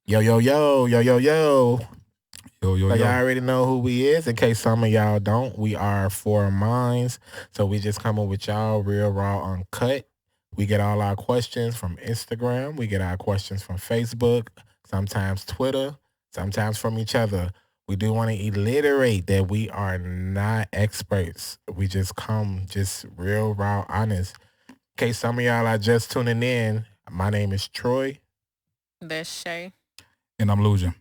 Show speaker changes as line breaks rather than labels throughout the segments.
Yo, yo, yo, yo, yo, yo.
Yo, yo,
So y'all
yo.
already know who we is. In case some of y'all don't, we are Four Minds. So we just coming with y'all real, raw, uncut. We get all our questions from Instagram. We get our questions from Facebook, sometimes Twitter, sometimes from each other. We do want to alliterate that we are not experts. We just come just real, raw, honest. In case some of y'all are just tuning in, my name is Troy.
That's Shay.
And I'm losing.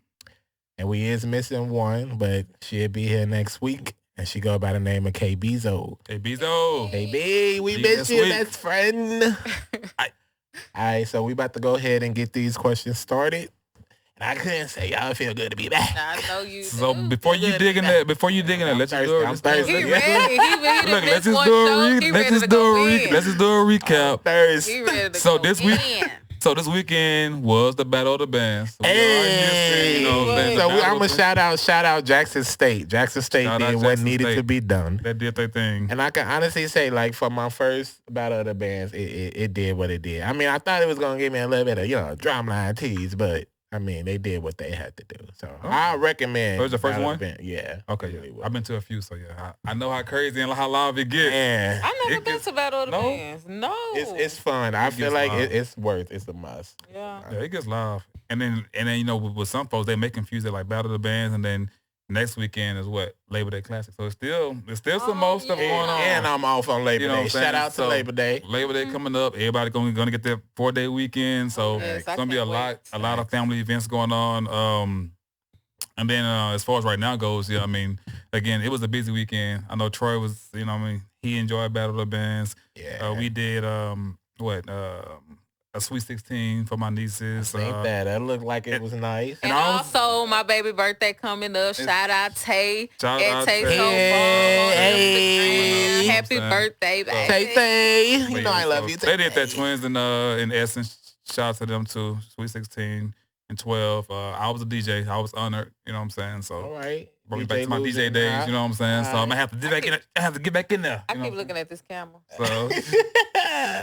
And we is missing one, but she'll be here next week. And she go by the name of K Bezo.
Hey, Bezo.
Hey B, we
See you
miss
next
you,
week.
best friend. All right, so we about to go ahead and get these questions started. And I couldn't say y'all feel good to be back.
I know you.
So
do.
before you dig in that,
I'm
let's just
thirsty,
do it.
I'm
Let's do
thirsty.
it.
He ready. He
Look, let's
this
just
one
do a
show,
re-
he
let's
ready
just
to
do
go
a
in.
let's just do a recap.
Thirsty.
He ready to
So
go
this week-
in.
So this weekend was the Battle of the Bands. So we
Hey,
are here saying,
so
the
I'm
Battle
gonna
of
shout out Jackson State. Jackson State
Shout out
did what
Jackson
needed to
State.
be done.
that did their thing.
And I can honestly say, like, for my first Battle of the Bands, it did what it did. I mean, I thought it was going to give me a little bit of, drumline tease, but, I mean, they did what they had to do. So, I recommend.
So it's the first
Battle
one?
of the Band. Yeah.
Okay,
it really was.
I've been to a few, so yeah, I know how crazy and how live it gets.
Man,
I never
It
been
gets-
to Battle of the
no?
Bands. No.
it's fun. I
It
feel
gets
like
live.
it's a must.
Yeah.
Yeah, it gets live. And then with some folks they may confuse it like Battle of the Bands, and then next weekend is what Labor Day Classic. So it's still some more stuff
yeah.
going on.
And I'm off on Labor
You know what
Day.
I'm saying?
Shout out to
So,
Labor Day.
Labor Day coming up. Everybody gonna get their 4-day weekend. So
Yes,
it's
I
gonna be a
can't
lot of family events going on. And then as far as right now goes, yeah, I mean, again, it was a busy weekend. I know Troy was, he enjoyed Battle of the Bands.
Yeah.
We did a Sweet 16 for my nieces.
Ain't that looked like it was nice.
And
I was-
also, my baby birthday coming up. Shout out Tay.
Shout
at
out
Tay
Tay.
So
Hey.
Instagram. Happy
You know what I'm saying?
birthday,
So-
baby.
Tay, you
But
know
yeah,
I love
so
you.
They did that
Tay.
twins in Essence. Shout out to them too. Sweet 16 and 12. I was a DJ. I was honored. You know what I'm saying? So
All right.
brought me back to my
losing,
DJ days.
huh?
You know what I'm saying? So I'm gonna have to get back in there.
I
you know
keep
what I'm
looking at this camera.
saying? So,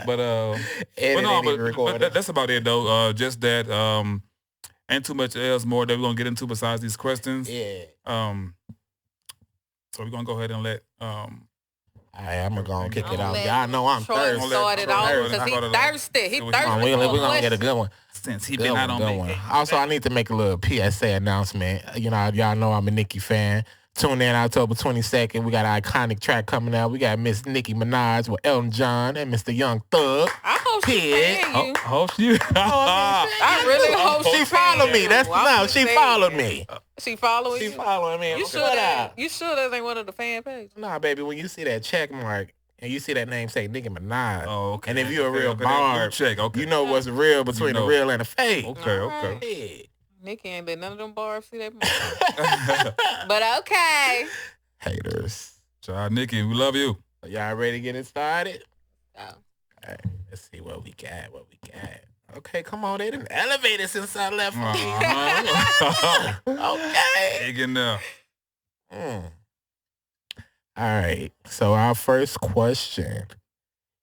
but
And
but
it
no,
ain't even recorded.
but that's about it though. Just that ain't too much else more that we're gonna get into besides these questions.
Yeah.
So we're gonna go ahead and let
All right, I'm gonna kick it
I'ma
out.
let
Y'all know I'm
Troy
thirsty.
start it
Troy
off
start
because
it
he
off.
thirsty. He
See what
thirsty.
you
Come on,
want.
we're gonna get a
question.
good one.
since he
Good
been
one,
out on
good one.
vacation.
Also, I need to make a little PSA announcement. Y'all know I'm a Nicki fan. Tune in October 22nd. We got an iconic track coming out. We got Miss Nicki Minaj with Elton John and Mr. Young Thug.
I hope she's
Kid.
paying you.
Hope you.
I really hope
She followed me. That's no. She followed me.
She following
She
you.
following me.
You
What
sure
up?
that ain't one of the fan pages?
Nah, baby. When you see that check mark and you see that name say Nicki Minaj,
Oh, okay.
and if you're a
Okay,
real
okay, that blue
barb,
check. Okay.
you know what's real between
know.
the real and the fake.
Okay.
All
Okay.
right.
Yeah.
Nikki ain't let none of them barbs see that mark. But okay.
Haters.
Shout out Nikki. We love you.
Y'all ready to get it started?
Oh.
All right, let's see what we got. Okay, come on. They done elevated since I left.
Uh-huh.
Okay.
Dig in there.
All right. So our first question: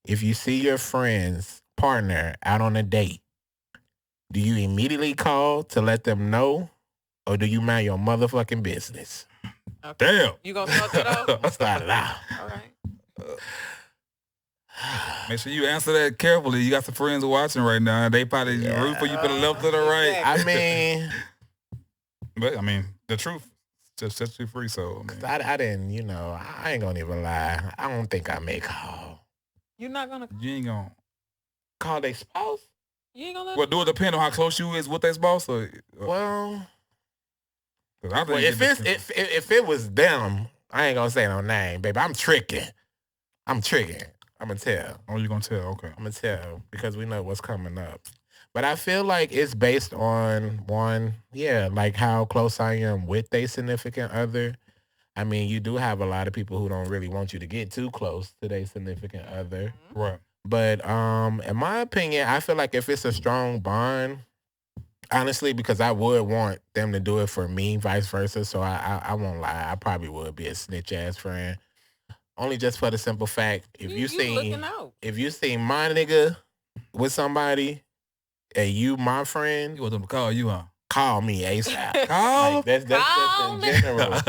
if you see your friend's partner out on a date, do you immediately call to let them know, or do you mind your motherfucking business?
Okay.
Damn.
You gonna start that off?
Let's start it out.
All right.
Make sure you answer that carefully. You got some friends watching right now. They probably root for you to the left or the right.
I mean,
But I mean, the truth just sets you free. So I mean,
I didn't, I ain't gonna even lie. I don't think I may call.
You're not gonna
you ain't gonna.
Call their spouse?
let
Well, do it depend on how close you is with that spouse? Or,
Well,
'cause I think
if it was them, I ain't gonna say no name, baby. I'm tricking. I'm gonna tell.
oh, you gonna tell? Okay.
I'm gonna tell because we know what's coming up. But I feel like it's based on like how close I am with a significant other. I mean, you do have a lot of people who don't really want you to get too close to their significant other.
Right.
But in my opinion, I feel like if it's a strong bond, honestly, because I would want them to do it for me, vice versa. So I won't lie, I probably would be a snitch ass friend. Only just for the simple fact, if you
looking out.
seen my nigga with somebody and you my friend,
You want them to call you, huh?
call me ASAP.
Call.
Like, that's just in general.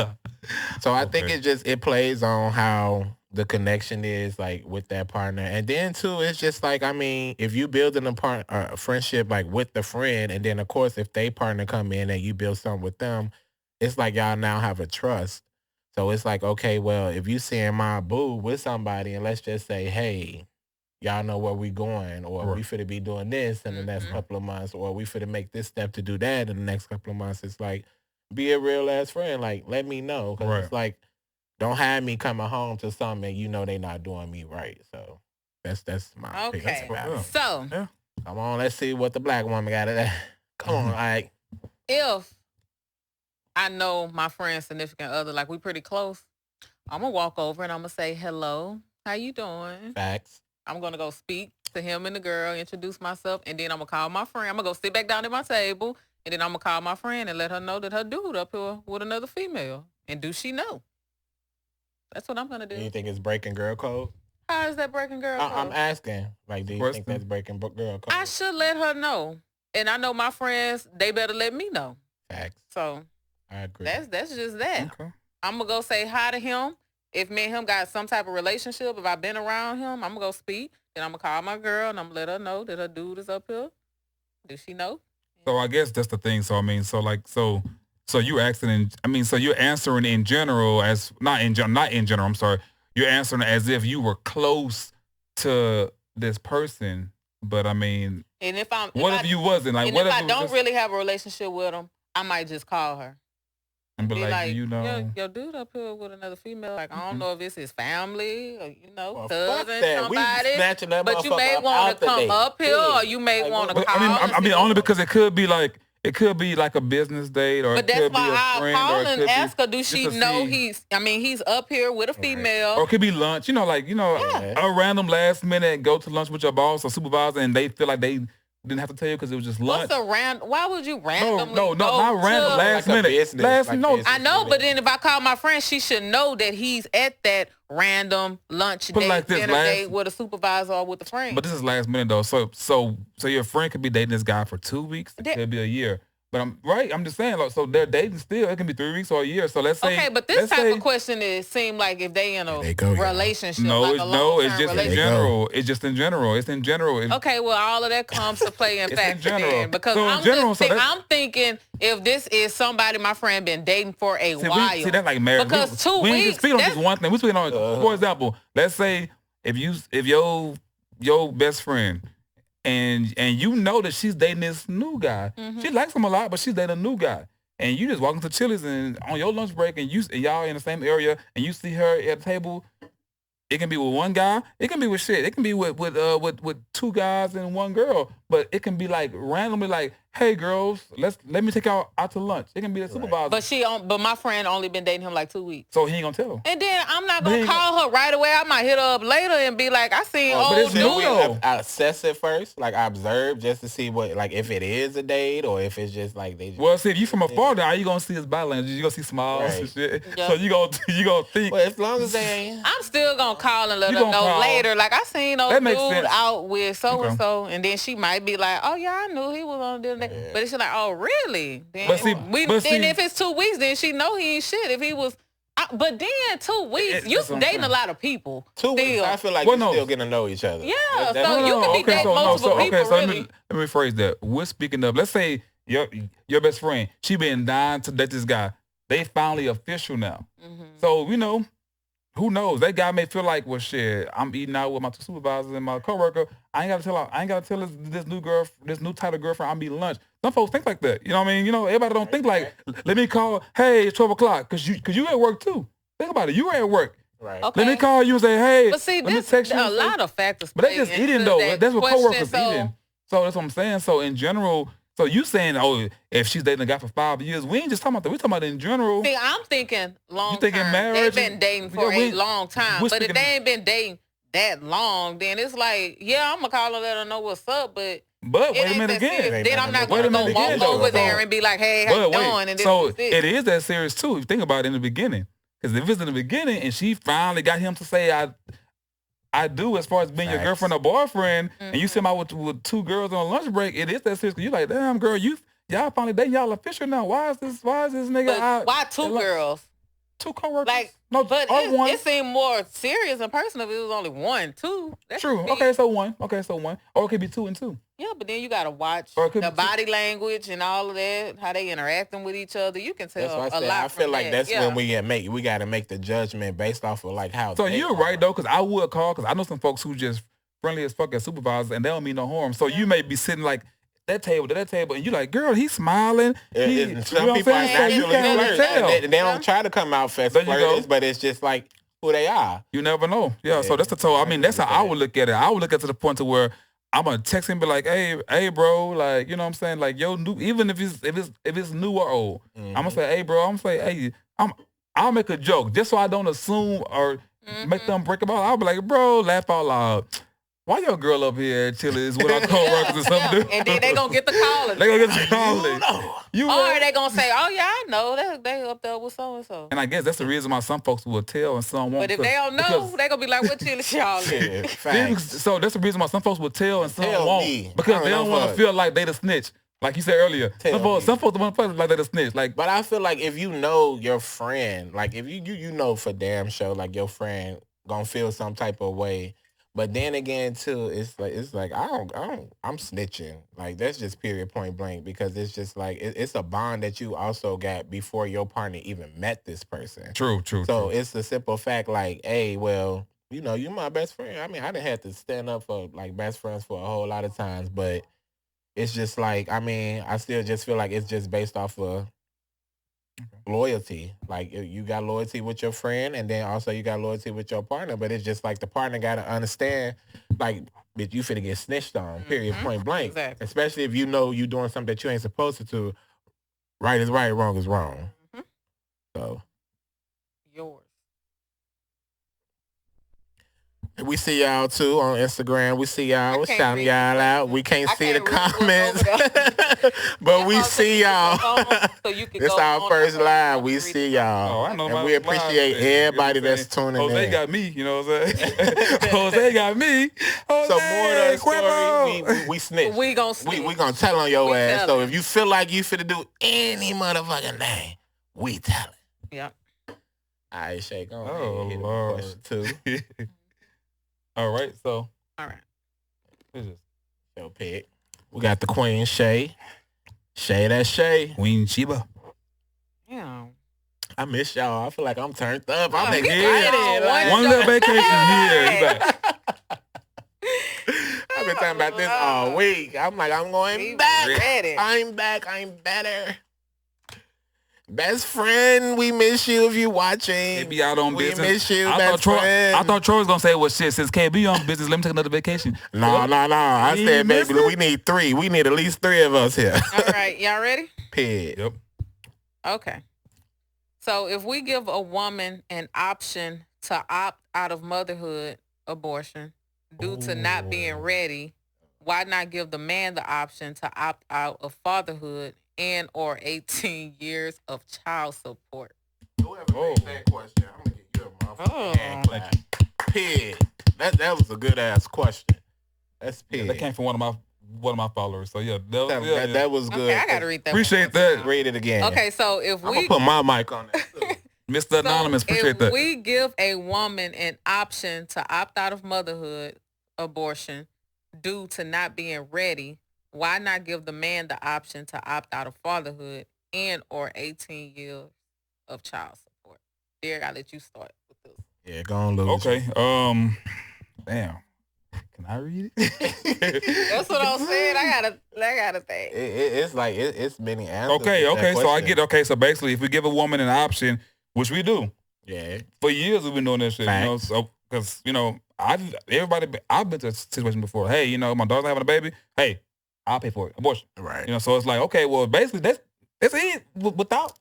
So I think it plays on how the connection is like with that partner, and then too, it's just like, I mean, if you building a friendship like with the friend, and then of course if they partner come in and you build something with them, it's like y'all now have a trust. So it's like, okay, well, if you seeing my boo with somebody, and let's just say, hey, y'all know where we going, or we finna be doing this in the next couple of months, or we finna make this step to do that in the next couple of months. It's like, be a real ass friend. Like, let me know, because it's like, don't have me coming home to something and you know they not doing me right. So that's my opinion about it.
So
come on, let's see what the black woman got of that. Come on, all right.
If I know my friend's significant other, like we pretty close, I'm gonna walk over and I'm gonna say, hello, how you doing?
Facts.
I'm gonna go speak to him and the girl, introduce myself, and then I'm gonna call my friend. I'm gonna go sit back down at my table, and then I'm gonna call my friend and let her know that her dude up here with another female. And do she know? That's what I'm gonna do.
Do you think it's breaking girl code?
How is that breaking girl code?
I'm asking. Like, do you think that's breaking girl code?
I should let her know. And I know my friends, they better let me know.
Facts.
So
I agree.
That's just that.
Okay.
I'm gonna go say hi to him. If me and him got some type of relationship, if I've been around him, I'm gonna go speak. Then I'm gonna call my girl and I'm gonna let her know that her dude is up here. Does she know?
So I guess that's the thing. So I mean, so you're asking. So you're answering in general as not in general. I'm sorry. You're answering as if you were close to this person, but I mean,
and if I'm,
what if you wasn't? Like,
and
what
if
if
I don't really have a relationship with him, I might just call her
and be like, you know,
your dude up here with another female. Like, I don't know if it's his family or
well,
cousin,
somebody.
But you may want to come up here, or you may want to call.
I mean, only because it could be like a business date, or
but
it could
that's
be
why
a
I'll call
friend,
and ask her, do she know he's up here with a female?
Or it could be lunch, a random last minute go to lunch with your boss or supervisor, and they feel like they didn't have to tell you because it was just lunch.
Why would you randomly
not random, last minute.
I know, but then if I call my friend, she should know that he's at that random lunch date, dinner date with a supervisor or with a friend.
But this is last minute though, so your friend could be dating this guy for 2 weeks, it could be a year. But I'm just saying, like, so they're dating still. It can be 3 weeks or a year. So let's say.
Okay, but this type of question seem like if they in a relationship,
it's just in general. It's just in general. It's in general.
Okay, well, all of that comes to play in fact then, because I'm thinking if this is somebody my friend been dating for a while.
See, that's like marriage.
Because 2 weeks.
We ain't speaking on just one thing. We speaking on, for example, let's say if your best friend. And you know that she's dating this new guy. Mm-hmm. She likes him a lot, but she's dating a new guy. And you just walk into Chili's and on your lunch break, and y'all in the same area, and you see her at the table. It can be with one guy. It can be with shit. It can be with two guys and one girl. But it can be like randomly, like, hey girls, let me take y'all out to lunch. It can be a supervisor.
But my friend only been dating him like 2 weeks.
So he ain't gonna tell her.
And then I'm not gonna call her right away. I might hit her up later and be like, I seen old dude.
I assess it first, like I observe just to see what, like if it is a date or if it's just like they.
Well, see, if you from afar, how you gonna see his body language? You gonna see smiles and shit. Yep. So you gonna think.
Well, as long as they ain't.
I'm still gonna call and let her know later. Like I seen old dude out with so and so, and then she might be like, oh yeah, I knew he was on this day. Yeah. But it's like, oh really? Then, if it's 2 weeks, then she know he ain't shit. If he was. But then 2 weeks, you dating a lot of people.
2 weeks, I feel like you're still getting to know each other.
Yeah, so you can be dating multiple people.
Okay, so let me rephrase that. We're speaking of, let's say your best friend, she been dying to date this guy. They finally official now. Mm-hmm. So, who knows? That guy may feel like, well, shit, I'm eating out with my two supervisors and my coworker. I ain't gotta tell this new title girlfriend I'm eating lunch. Some folks think like that. You know what I mean? Everybody don't think like, let me call, hey, it's 12 o'clock, cause you at work too. Think about it. You at work.
Right.
Okay.
Let me call you and say, hey,
but see,
let me text you.
A lot of factors.
But that's just eating though. That's what coworkers eating. So that's what I'm saying. So in general, so you saying, oh, if she's dating a guy for 5 years, we ain't just talking about that. We talking about in general.
See, I'm thinking long
you thinking
time.
Marriage?
They've been dating for a long time. But if they ain't been dating that long, then it's like, yeah, I'm going to call her and let her know what's up, but
wait a minute again.
Then I'm not going to walk over there and be like, hey, how you doing? And
so it is that serious too. If you think about it in the beginning. Because if it's in the beginning and she finally got him to say, I do, as far as being your girlfriend or boyfriend, and you see him out with two girls on a lunch break, it is that serious. You're like, damn, girl, you y'all finally dating, y'all official now. Why is this nigga out?
Why two girls?
Two co-workers?
Like,
no,
but
one.
It seemed more serious and personal if it was only one. Two.
True. Okay, so one. Or it could be 2 and 2.
Yeah, but then you got to watch the body language and all of that, how they interacting with each other. You can tell a lot.
I feel like that's when we got to make the judgment based off of like how.
So you're right though, because I would call, because I know some folks who just friendly as fuck as supervisors and they don't mean no harm. So you may be sitting like that table to that table, and you like, girl, he's smiling.
Some people are naturally flirty. They don't try to come out fast flirters, but it's just like who they are.
You never know. Yeah. So that's I mean, that's how I would look at it. I would look at it to the point to where I'm gonna text him and be like, hey, bro, like, you know what I'm saying? Like, yo, new, even if it's new or old, I'm gonna say, hey, bro, I'm gonna say, hey, I'll make a joke just so I don't assume or make them break about. I'll be like, bro, laugh out loud. Why your girl up here chilling with our co-workers or something?
And then they gonna get the calling. Or they gonna say, oh yeah, I know they up there with so and so.
And I guess that's the reason why some folks will tell and some won't.
But if they don't know, they gonna be like, what chilling y'all?
So that's the reason why some folks will tell and some won't, because they don't want to feel like they the snitch. Like you said earlier, some folks want to feel like they the snitch. Like,
but I feel like if you know your friend, like if you know for damn sure, like your friend gonna feel some type of way. But then again, too, it's like I'm snitching. Like that's just period point blank, because it's just like it's a bond that you also got before your partner even met this person.
True.
So it's the simple fact, like, hey, well, you know, you my best friend. I mean, I done had to stand up for like best friends for a whole lot of times, but it's just like, I mean, I still just feel like it's just based off of loyalty. Like you got loyalty with your friend, and then also you got loyalty with your partner, but it's just like the partner got to understand, like, that you finna get snitched on, period, point blank.
Exactly.
Especially if you know you doing something that you ain't supposed to do. Right is right, wrong is wrong. So
yours.
we see y'all too on Instagram. We see y'all. We're shouting y'all out. We can't see the comments, but we see y'all.
So you can
this our first live. We see y'all.
I know,
and we appreciate everybody that's tuning in.
Jose got me, you know what I'm saying? Jose got me.
So more of the story, we snitch.
We gonna snitch.
We gonna tell on your ass. So if you feel like you finna do any motherfucking thing, we tell it.
Yeah.
All right, Shay, go
on.
Hit question 2.
All right, so.
All right.
Who's this?
Yo, pick. We got the Queen Shay. Shay, that's Shay.
Queen Sheba.
Yeah.
I miss y'all. I feel like I'm turned up. I'm
excited. One little vacation here.
I've been talking about this all week. I'm like, I'm going back. I'm back. I'm better. Best friend, we miss you if you watching.
Maybe out on business.
We miss you, best friend.
I thought Troy was going to say, well, shit, since KB on business, let me take another vacation.
No. I said, baby, we need 3. We need at least 3 of us here.
All right. Y'all ready?
Pig.
Yep.
Okay. So if we give a woman an option to opt out of motherhood abortion due to not being ready, why not give the man the option to opt out of fatherhood and or 18 years of child support?
Whoever made that question, I'm going to get you a motherfucking Pig. That was a good ass question. That's pig.
Yeah, that came from one of my followers. So yeah,
that was good.
Okay, I gotta read that.
Appreciate that.
Read it again.
Okay, so if
I'm gonna put my mic on that too.
Mr. Anonymous, appreciate that.
If we give a woman an option to opt out of motherhood abortion due to not being ready, why not give the man the option to opt out of fatherhood and or 18 years of child support? Derek, I'll let you start with this.
Yeah, go on, Louis.
Okay. Damn. Can I read it?
That's what I'm saying. I gotta think.
It's like it's many answers.
Okay. So I get. Okay. So basically, if we give a woman an option, which we do,
yeah,
for years we've been doing this shit.
Facts.
You know, so because I've been to a situation before. Hey, my daughter's having a baby. Hey, I'll pay for it. Abortion.
Right.
So it's like, okay, well, basically that's it. Without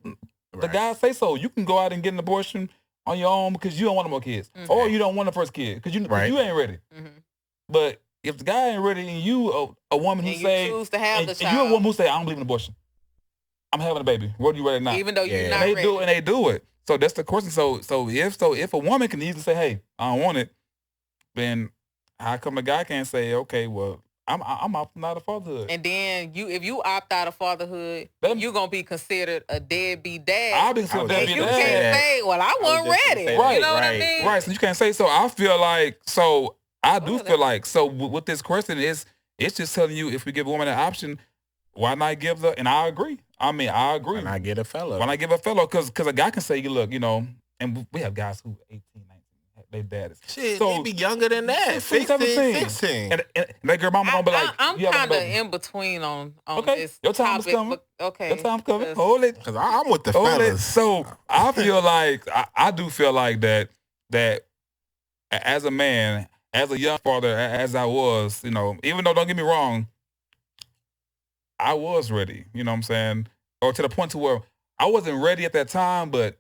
the guy say so, you can go out and get an abortion on your own because you don't want no more kids, or you don't want the first kid because you ain't ready.
Mm-hmm.
But if the guy ain't ready and you a woman who say,
choose to have the child,
and you a woman who say, I don't believe in abortion, I'm having a baby. Whether you ready or not,
even though you're not ready,
they do it. So that's the question. So if a woman can easily say, hey, I don't want it, then how come the guy can't say, okay, well, I'm opting out of fatherhood.
And then if you opt out of fatherhood, you gonna be considered a deadbeat dad.
I'll be considered a deadbeat dad.
You can't say, well, I wasn't ready.
Right,
you know what I mean?
Right. So you can't say so. I feel like I do feel like with this question it's just telling you if we give a woman an option, why not give the? And I agree. I agree.
Why not get a fellow?
Why not give a fellow? Because a guy can say, look, and we have guys who 18, 19, they daddies.
Shit, they be younger than that. 15, 16.
And that girl mama gonna be like,
I'm kind of in between on this
your time
topic.
is coming.
Okay.
Your time's coming. Hold it.
Because I'm with the fellas.
So I feel like, I do feel like that as a man, as a young father, as I was, even though, don't get me wrong, I was ready, you know what I'm saying? Or to the point to where I wasn't ready at that time, but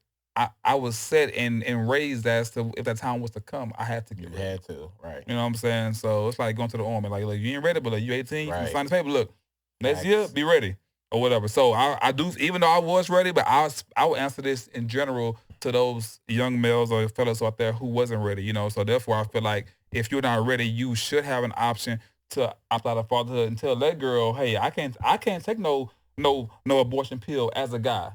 I was set and raised as to if that time was to come, I had to get ready.
You had to, right.
You know what I'm saying? So it's like going to the army. Like you ain't ready, but you 18, you can sign this paper. Look, next year, be ready or whatever. So I do, even though I was ready, but I would answer this in general to those young males or fellas out there who wasn't ready, So therefore, I feel like if you're not ready, you should have an option to opt out of fatherhood and tell that girl, hey, I can't take no abortion pill as a guy.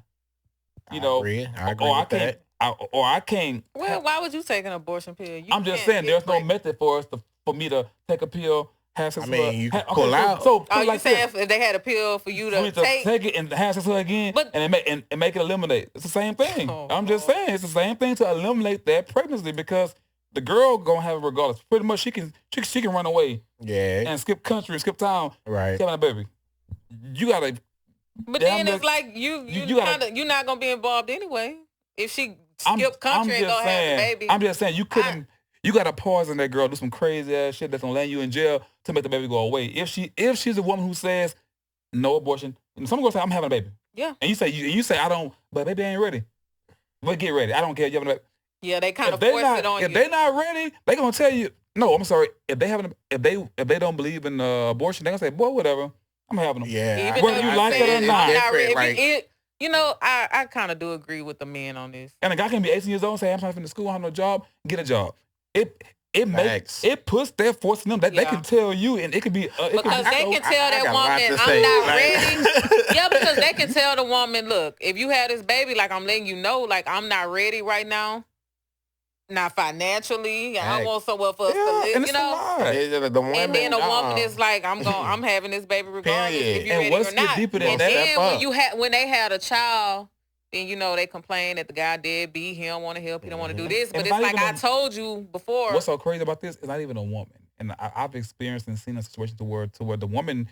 I agree with that.
I can't.
Well, why would you take an abortion pill?
I'm just saying, there's no method for me to take a pill. Have sex with her.
You can pull out.
So you saying if they had a pill for you to
take it and have sex with her again, and make it eliminate? It's the same thing. I'm just saying, it's the same thing to eliminate that pregnancy because the girl gonna have it regardless. Pretty much, she can run away.
Yeah.
And skip country, skip town.
Right.
Having a baby. You gotta.
But then it's like you're not gonna be involved anyway. If she skip country and go have a baby.
I'm just saying you couldn't. You gotta pause on that girl, do some crazy ass shit that's gonna land you in jail to make the baby go away. If she's a woman who says no abortion, someone gonna say I'm having a baby.
Yeah.
And you say I don't, but baby ain't ready. But get ready. I don't care. You having a baby.
Yeah, they kind of force it on you.
If they not ready, they gonna tell you no. I'm sorry. If they don't believe in abortion, they gonna say, boy, whatever. I'm having them.
Yeah.
Whether you like it or not.
I kind of do agree with the men on this.
And a guy can be 18 years old and say, I'm trying to finish school, I have no job, get a job. It puts that force in them that they can tell you, and it could be
because they can tell that woman I'm not ready. Yeah, because they can tell the woman, look, if you had this baby, like I'm letting you know, like I'm not ready right now. Not financially. I want somewhere for us to live,
and
and then a woman is like, I'm having this baby regardless if you're ready or not.
And
then when they had a child, then they complain that the guy deadbeat, he don't want to help, he don't want to do this. But it's like I told you before.
What's so crazy about this? It's not even a woman. And I've experienced and seen a situation to where the woman,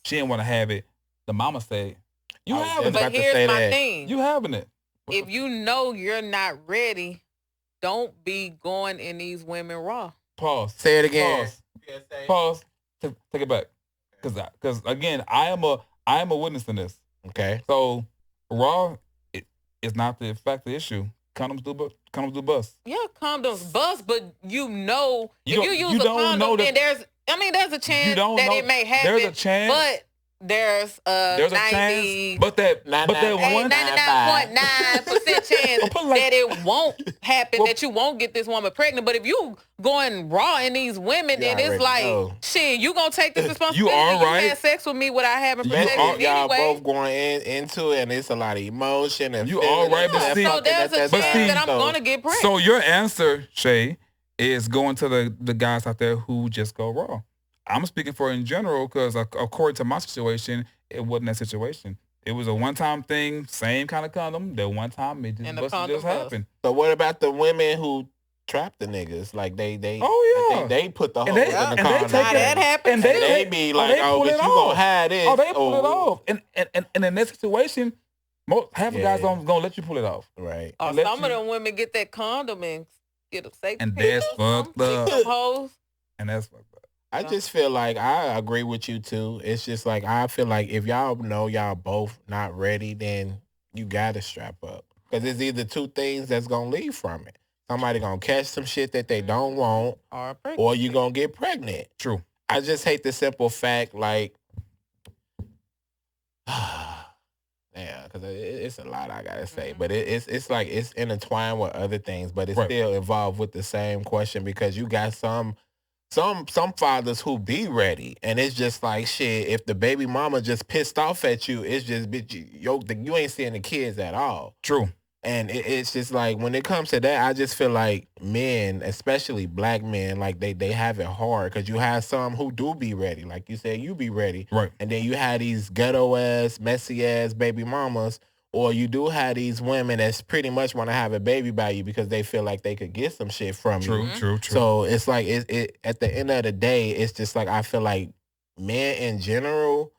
she didn't want to have it. The mama said, you having it.
But here's my thing.
You having it.
If you know you're not ready, don't be going in these women raw.
Pause.
Say it again.
Pause. Take it back. Because again, I am a witness in this.
Okay.
So raw is not the issue. Condoms do bust.
Yeah, condoms bust, but if you use a condom, then there's a chance that it may happen.
There's a chance.
But there's a chance,
but that 99.9%
chance that it won't happen, that you won't get this woman pregnant. But if you going raw in these women, then it's like, shit, you gonna take this responsibility.
You are right.
You had sex with me without having protection anyway.
Y'all both going into it, and it's a lot of emotion. And
you all right, but see,
so there's a chance that I'm gonna get pregnant.
So your answer, Shay, is going to the guys out there who just go raw. I'm speaking for in general because according to my situation, it wasn't that situation. It was a one-time thing, same kind of condom. That one time it just happened.
So what about the women who trap the niggas? Like they put the hole in the condom.
That happened.
And they be like, but you gonna have this.
Oh, they pull it off. And in that situation, half the guys gonna let you pull it off.
Right.
Some of them women get that condom and get a safety.
And that's fucked up. And that's fucked up.
I just feel like I agree with you too. It's just like I feel like if y'all know y'all both not ready, then you gotta strap up because it's either two things that's gonna leave from it. Somebody gonna catch some shit that they don't want, or you gonna get pregnant.
True.
I just hate the simple fact, like, because it's a lot I gotta say, but it's like it's intertwined with other things, but it's still involved with the same question because you got some some fathers who be ready, and it's just like shit. If the baby mama just pissed off at you, it's just bitch. You ain't seeing the kids at all.
True.
And it's just like when it comes to that, I just feel like men, especially black men, like they have it hard because you have some who do be ready, like you said, you be ready,
right?
And then you have these ghetto ass, messy ass baby mamas, or you do have these women that's pretty much want to have a baby by you because they feel like they could get some shit from you.
True.
So it's like it at the end of the day, it's just like I feel like men in general.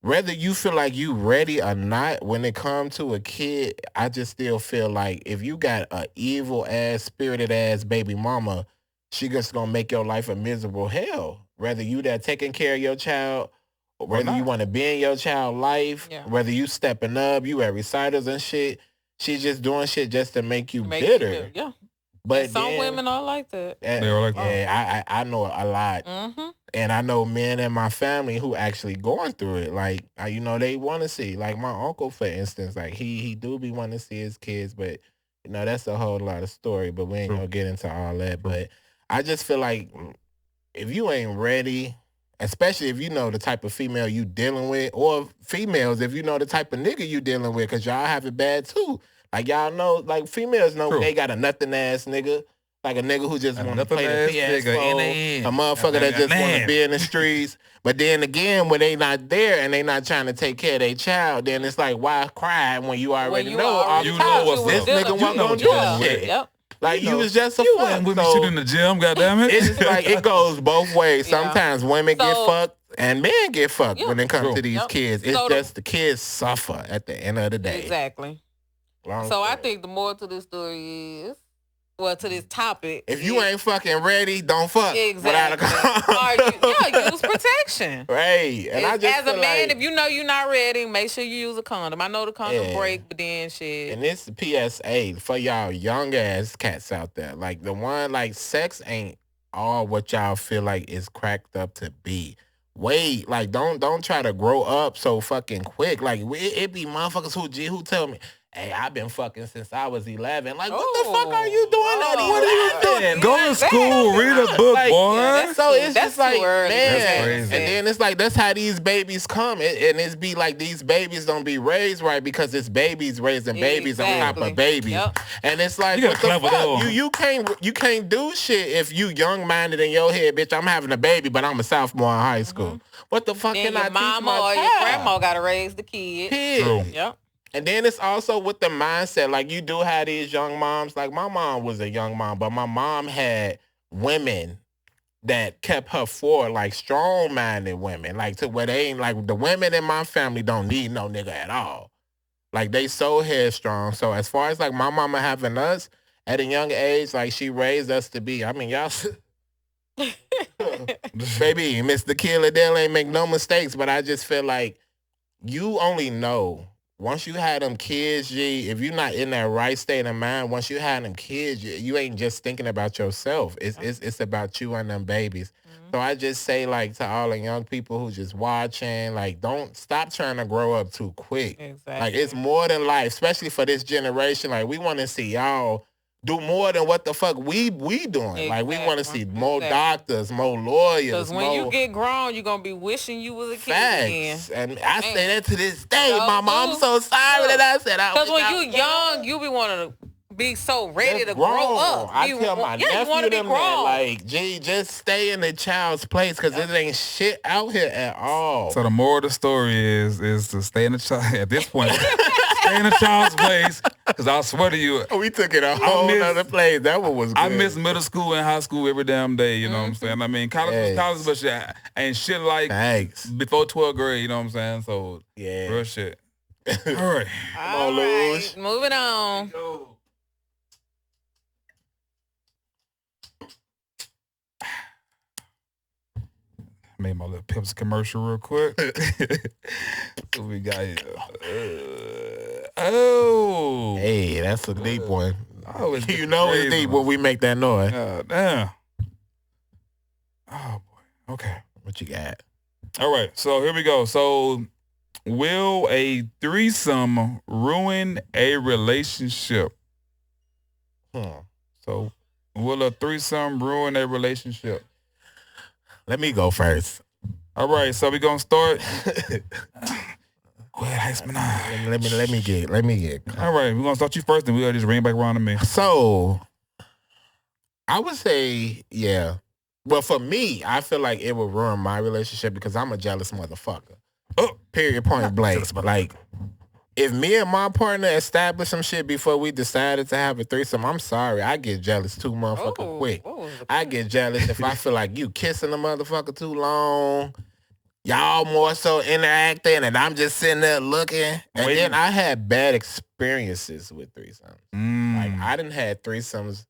Whether you feel like you ready or not, when it comes to a kid, I just still feel like if you got a evil ass, spirited ass baby mama, she just gonna make your life a miserable hell. Whether you there taking care of your child, or whether you want to be in your child life, whether you stepping up, you at recitals and shit, she's just doing shit just to make you bitter.
Yeah.
But
some women are like that.
They are like that. Yeah, I know a lot.
Mm-hmm.
And I know men in my family who actually going through it. Like, they want to see. Like my uncle, for instance, like he do be wanting to see his kids, but that's a whole lot of story. But we ain't gonna get into all that. But I just feel like if you ain't ready, especially if you know the type of female you dealing with, or females if you know the type of nigga you dealing with, because y'all have it bad too. Like y'all know, like females know they got a nothing ass nigga. Like a nigga who just want to play the PS4, a motherfucker that just want to be in the streets. But then again, when they not there and they not trying to take care of their child, then it's like, why cry when you already know this nigga wasn't gonna do shit. Yep. Like you was just a fuck.
We be shooting in the gym, goddammit.
It's like it goes both ways. Sometimes women get fucked and men get fucked when it comes to these kids. It's just the kids suffer at the end of the day.
Exactly. I think the moral to this story is, to this topic.
If you ain't fucking ready, don't fuck.
Exactly. Without a condom. Use protection.
Right. And I just
as a man, if you know you're not ready, make sure you use a condom. I know the condom break, but then shit.
And this PSA for y'all young ass cats out there. Like the one, like sex ain't all what y'all feel like is cracked up to be. Wait, like don't try to grow up so fucking quick. Like it be motherfuckers who tell me, hey, I've been fucking since I was 11. Like, what the fuck are you doing at 11?
What are you doing? Go to school, read a book, boy.
So it's just like, man. And then it's like, that's how these babies come. And it's be like, these babies don't be raised right because it's babies raising babies on top of babies. Yep. And it's like, what the fuck? You can't do shit if you young-minded in your head, bitch, I'm having a baby, but I'm a sophomore in high school. What the fuck can I teach my child? Your mama or your
grandma got to raise the kid.
True. Yep. And then it's also with the mindset, like you do have these young moms. Like my mom was a young mom, but my mom had women that kept her forward, like strong-minded women, like to where they ain't like the women in my family don't need no nigga at all. Like they so headstrong. So as far as like my mama having us at a young age, like she raised us to be. I mean, y'all, baby, Mr. Killer Dale ain't make no mistakes, but I just feel like you only know. Once you had them kids, G, if you're not in that right state of mind, once you had them kids, you ain't just thinking about yourself. It's about you and them babies. Mm-hmm. So I just say, like, to all the young people who just watching, like, don't stop trying to grow up too quick.
Exactly.
Like, it's more than life, especially for this generation. Like, we want to see y'all do more than what the fuck we doing. Exactly. Like, we want to see more doctors, more lawyers.
Because when you get grown, you're going to be wishing you was a kid again.
And I say that to this day, Mama. I'm so sorry that I said I was.
Because when you young, you be wanting to be so ready to grow up.
I tell my nephew them that, like, G, just stay in the child's place because it ain't shit out here at all.
So the moral of the story is to stay in the child at this point. Stay in a child's place, because I swear to you,
we took it a whole other place. That one was good.
I miss middle school and high school every damn day. You know what I'm saying? I mean, college was college, but shit ain't shit like before 12th grade. You know what I'm saying? So real shit. All right,
come on, Luge.
Moving on.
Made my little Pepsi commercial real quick. What we got here?
Hey, that's a deep one.
You
know it's deep when we make that noise.
Damn. Oh, boy. Okay.
What you got?
All right. So here we go. So will a threesome ruin a relationship?
Hmm.
So will a threesome ruin a relationship?
Let me go first.
All right, so we're gonna start.
Let me get.
All right, we're gonna start you first, and we'll just ring back around to me.
So, I would say, yeah. Well, for me, I feel like it would ruin my relationship because I'm a jealous motherfucker. Oh, period, point blank. Like, if me and my partner established some shit before we decided to have a threesome, I'm sorry, I get jealous too motherfucking quick. I get jealous if I feel like you kissing a motherfucker too long. Y'all more so interacting, and I'm just sitting there looking. And then I had bad experiences with threesomes. Like, I done had threesomes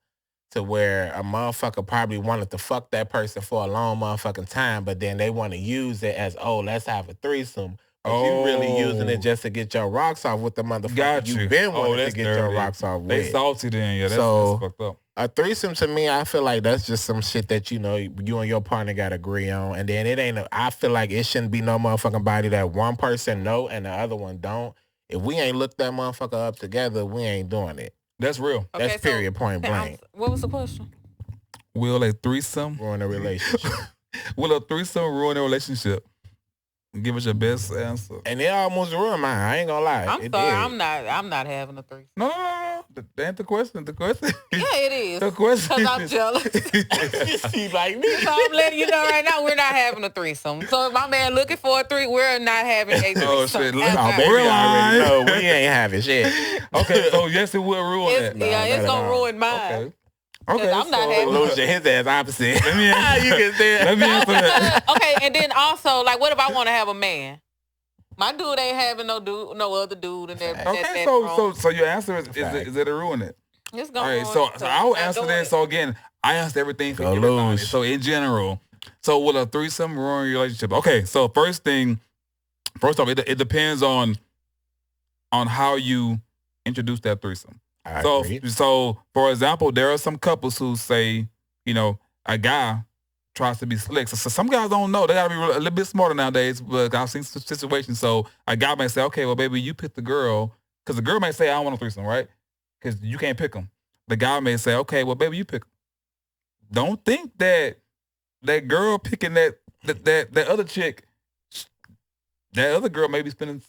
to where a motherfucker probably wanted to fuck that person for a long motherfucking time, but then they want to use it as, let's have a threesome. But you really using it just to get your rocks off with the motherfucker you've been wanting to get your rocks off with.
They salty then, yeah. That's fucked up.
A threesome to me, I feel like that's just some shit that, you and your partner got to agree on. And then I feel like it shouldn't be no motherfucking body that one person know and the other one don't. If we ain't looked that motherfucker up together, we ain't doing it.
That's real.
Okay, that's period, point blank.
What was the question?
Will a threesome
ruin a relationship?
Will a threesome ruin a relationship? Give us your best answer.
And it almost ruined mine. I ain't gonna lie.
I'm sorry. I'm not having a threesome.
No. That ain't the question. The question.
Yeah, it is.
The question.
Because I'm jealous.
She like me.
So I'm letting you know right now we're not having a threesome. So if my man looking for a we're not having a threesome.
Oh shit!
Baby, I already know we ain't having shit.
Okay, so yes, it will ruin it.
Yeah, it's gonna ruin mine.
Okay,
I'm not having
losing his ass opposite.
Let me answer.
You can say
Let me answer that.
Okay, and then also, like, what if I want to have a man? My dude ain't having no other dude in there.
Okay, so your answer is it a ruin it?
It's gonna
ruin it. So I will answer this. So again, I answered everything for everybody. So in general, so will a threesome ruin your relationship? Okay, so first off, it depends on how you introduce that threesome. So for example, there are some couples who say, a guy tries to be slick. So some guys don't know. They got to be a little bit smarter nowadays, but I've seen some situations. So a guy may say, okay, well, baby, you pick the girl. Because the girl may say, I don't want a threesome, right? Because you can't pick them. The guy may say, okay, well, baby, you pick them. Don't think that girl picking that other chick, that other girl may be spending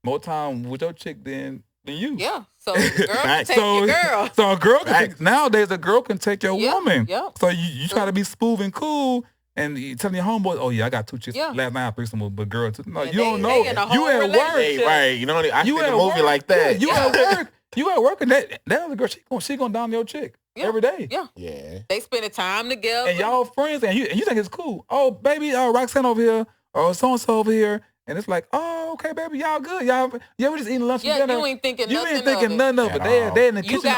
more time with your chick than you.
Yeah. So girl can take your girl.
So a girl can nowadays a girl can take your woman.
Yeah.
So you try to be smooth and cool and you telling your homeboys, oh yeah, I got two chicks last night I threesome but girl too. No, you don't know. You at work.
Right. You know I see a movie like that.
You at work. You at work and that other girl she gonna down your chick every day.
Yeah. They spending time together.
And y'all friends and you think it's cool. Oh baby, Roxanne over here, or so and so over here. And it's like, oh, okay, baby, y'all good. We just eating lunch and dinner.
You ain't thinking
nothing of it. They in the kitchen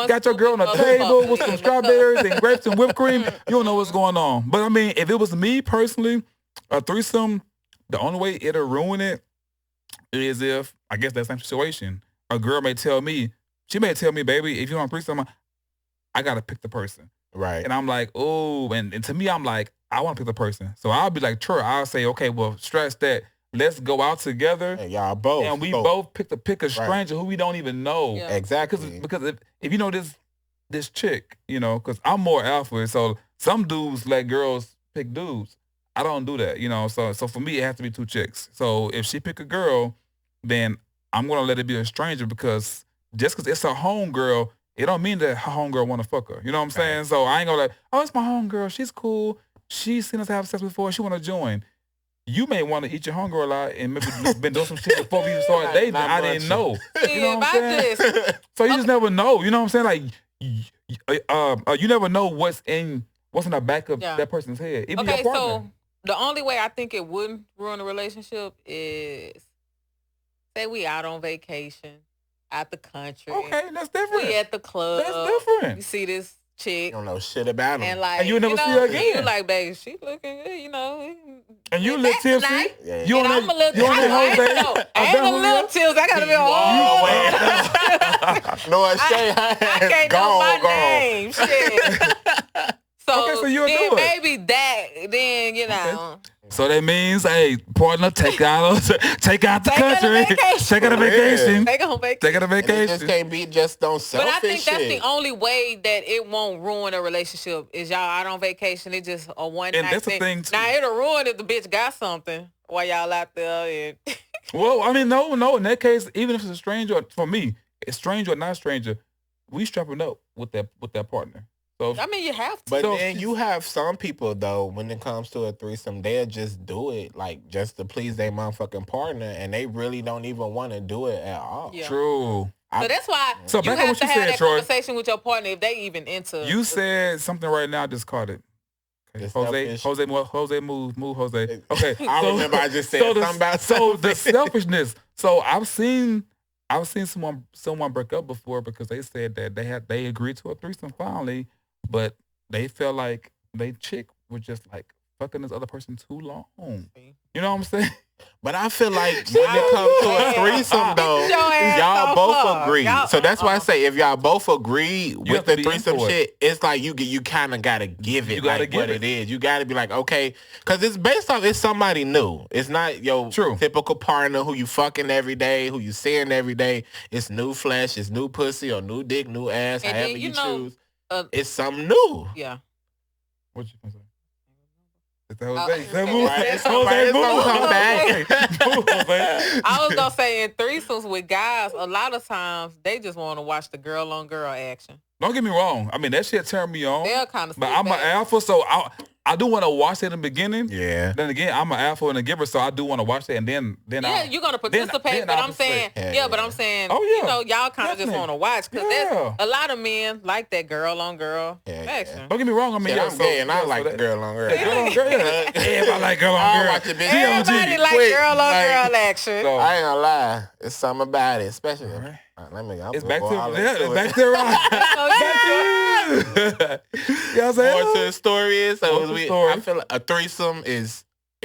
got your girl on the table with some strawberries and grapes and whipped cream. You don't know what's going on. But I mean, if it was me personally, a threesome, the only way it'll ruin it is if, I guess that same situation, a girl may tell me, baby, if you want a threesome, I got to pick the person.
Right.
And I'm like, oh, and to me, I'm like, I want to pick the person. So I'll be like, sure, I'll say, okay, well, stress that. Let's go out together.
And y'all both.
And we both pick a stranger who we don't even know.
Yeah.
Exactly.
Because if you know this chick, because I'm more alpha. So some dudes let girls pick dudes. I don't do that, So for me, it has to be two chicks. So if she pick a girl, then I'm going to let it be a stranger because just because it's her homegirl, it don't mean that her homegirl want to fuck her. You know what I'm saying? So I ain't going to it's my homegirl. She's cool. She's seen us have sex before. She want to join. You may want to eat your hunger a lot and maybe been doing some shit before we started dating. I didn't know. You know what I'm saying? So you just never know. You know what I'm saying? Like, you never know what's in the back of that person's head. Even your partner.
So the only way I think it wouldn't ruin a relationship is, say we out on vacation, out the country.
Okay, that's different.
We at the club.
That's different.
You see this chick.
You don't know shit about him.
And you never see her again.
You like, baby, she looking good,
And you a little tipsy.
Yeah. You and I'm a little tipsy. I ain't a little tipsy. I gotta be I can't know my name. Shit. So
you'll do it.
Maybe that. Then
Okay. So that means, hey, partner, take out the country. Take out a vacation. Take out a vacation.
It just can't be just on selfish.
But I think that's
shit.
the only way that it won't ruin a relationship is y'all out on vacation. It's just a one night
that's
thing.
The thing too.
Now it'll ruin if the bitch got something while y'all out there. And
well, I mean, no. In that case, even if it's a stranger, for me, a stranger or not stranger, we strapping up with that partner. So
I mean, you have to.
But then you have some people though, when it comes to a threesome, they'll just do it like just to please their motherfucking partner, and they really don't even want to do it at all.
Yeah. True.
So that's why you have to have that conversation with your partner if they even into.
You said something right now. I just caught it. Okay. Jose, move, Jose. Okay,
I remember I just said something about
the selfishness. So I've seen someone break up before because they said that they agreed to a threesome finally. But they felt like they chick was just like fucking this other person too long. You know what I'm saying?
But I feel like when it comes to a threesome, though, y'all both agree. So that's why I say if y'all both agree with the threesome shit, it's like you kind of gotta give it like what it is. You gotta be like, okay, because it's based off it's somebody new. It's not your typical partner who you fucking every day, who you seeing every day. It's new flesh, it's new pussy or new dick, new ass, and however you choose. It's something new.
Yeah.
What you gonna say? It's
Jose. Come back. I was gonna say in threesomes with guys, a lot of times they just want to watch the girl on girl action.
Don't get me wrong. I mean that shit turned me on.
They're kind of.
But I'm an alpha, so I do want to watch it in the beginning.
Yeah.
Then again, I'm an alpha and a giver, so I do want to watch it, and then
you're gonna participate. But I'm saying, but I'm saying, y'all kind of just want to watch because there's a lot of men like that girl on girl action.
Don't get me wrong. I mean,
I'm gay and I like the girl on girl.
Girl on girl. Everybody like girl on girl.
Everybody like girl on girl action.
I ain't gonna lie, it's something about it, especially.
It's back to right. You know what I'm saying?
More to the story is, I feel like a threesome it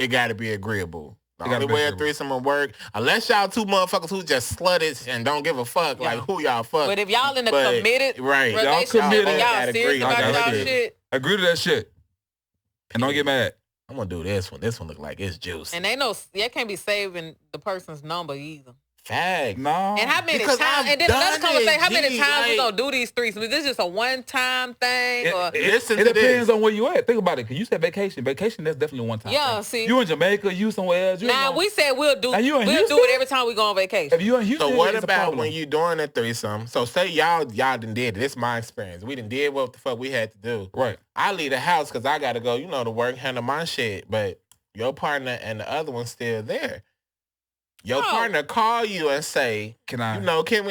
got to be agreeable. The only way a threesome will work, unless y'all two motherfuckers who just slutted and don't give a fuck, like who y'all fuck.
But if y'all in a committed relationship, y'all serious about y'all shit.
Agree to that shit. And don't get mad.
I'm gonna do this one. This one look like it's juicy.
And they can't be saving the person's number either.
Fact.
No.
And how many times? And then another conversation. How many times we gonna do these threesomes? Is this just a one-time thing?
It depends on where you at. Think about it. Cause you said vacation. Vacation, that's definitely one time.
Yeah. See,
you in Jamaica, you somewhere else.
We said we'll do it every time we go on vacation.
If you in Houston,
so what about when you doing a threesome? So say y'all done did it. This is my experience. We done did what the fuck we had to do.
Right.
I leave the house because I gotta go. To work, handle my shit. But your partner and the other one's still there. Your partner call you and say, can we?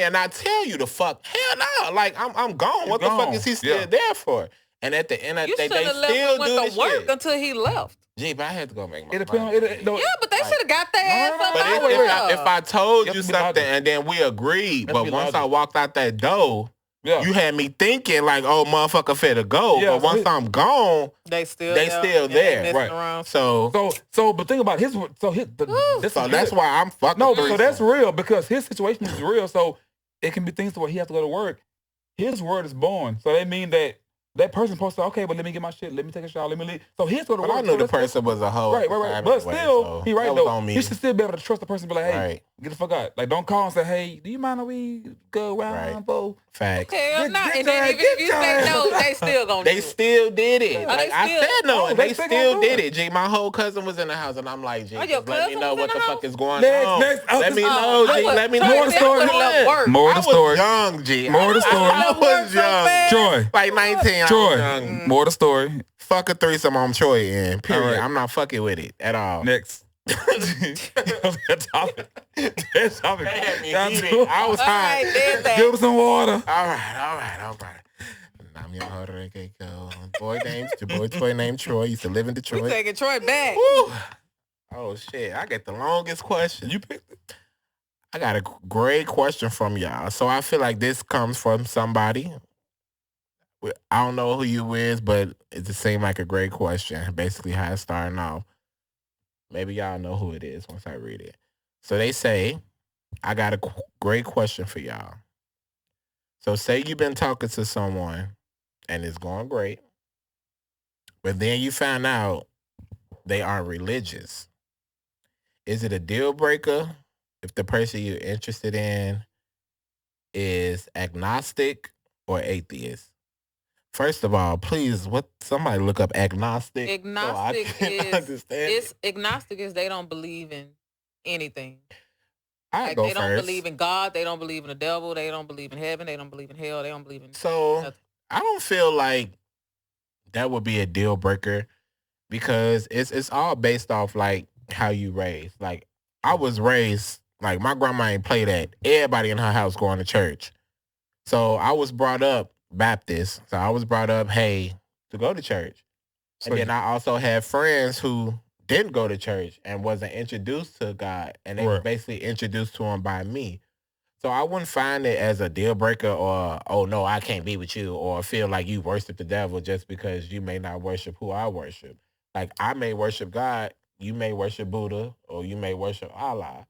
And I tell you to fuck. Hell no. Like, I'm gone. What the fuck is he still there for? And at the end of the day, they still do this
work until he left.
Gee, but I had to go make my money.
But they should have got their ass up out
of if I told you something and then we agreed, but once I walked out that door, you had me thinking like, oh, motherfucker finna go. But once I'm gone, they still there. Right. So,
but think about his. So
that's why I'm fucking.
No, so that's real because his situation is real. So it can be things to where he has to go to work. His word is born. So they mean that person supposed to but let me get my shit. Let me take a shower. Let me leave. So he's going to work.
I knew the person was a hoe.
Right. But still, he right though. He should still be able to trust the person. Be like, hey, get the fuck out. Like, don't call and say, hey, do you mind if we go around, bro?
Facts.
Hell no. And then if you say no, they still gonna.
They still did it. Like I said no, and they still did it. G, my whole cousin was in the house, and I'm like, G, let me know what the fuck is going on. Let me know, G. Let me know.
More the story. More the story.
I was young, G.
More the story.
I was young.
Troy.
Like 19.
Troy. More the story.
Fuck a threesome on Troy in. Period. Right. I'm not fucking with it at all.
Next. That topic.
I was high.
Give him some water.
All right. I'm your harder boy named Troy. Used to live in Detroit.
We taking Troy back.
Woo. Oh shit! I get the longest question.
You picked it.
I got a great question from y'all. So I feel like this comes from somebody. I don't know who you is, but it just seemed like a great question. Basically, how it's starting off. Maybe y'all know who it is once I read it. So they say, I got a great question for y'all. So say you've been talking to someone and it's going great, but then you found out they aren't religious. Is it a deal breaker if the person you're interested in is agnostic or atheist? First of all, please, somebody look up agnostic.
Agnostic agnostic is they don't believe in anything. They don't believe in God. They don't believe in the devil. They don't believe in heaven. They don't believe in hell. They don't believe in nothing.
I don't feel like that would be a deal breaker because it's all based off like how you raised. Like I was raised like my grandma ain't play that. Everybody in her house going to church. So I was brought up Baptist. So I was brought up, hey, to go to church. And then I also had friends who didn't go to church and wasn't introduced to God. And they were basically introduced to him by me. So I wouldn't find it as a deal breaker or, oh, no, I can't be with you, or feel like you worship the devil just because you may not worship who I worship. Like, I may worship God, you may worship Buddha, or you may worship Allah.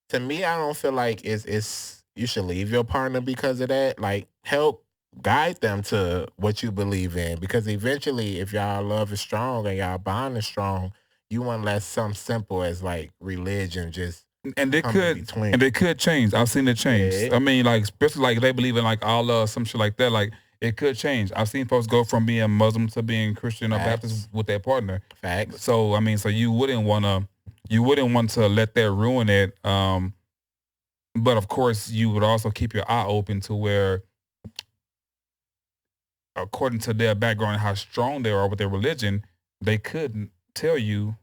To me, I don't feel like it's you should leave your partner because of that. Like, help guide them to what you believe in. Because eventually, if y'all love is strong and y'all bond is strong, you want to let something simple as, like, religion just...
And they could change. I've seen it change. Yeah. I mean, like, especially like they believe in like Allah, some shit like that. Like it could change. I've seen folks go from being Muslim to being Christian or Baptist with their partner.
Facts.
So I mean, so you wouldn't want to let that ruin it. But of course, you would also keep your eye open to where, according to their background and how strong they are with their religion, they could tell you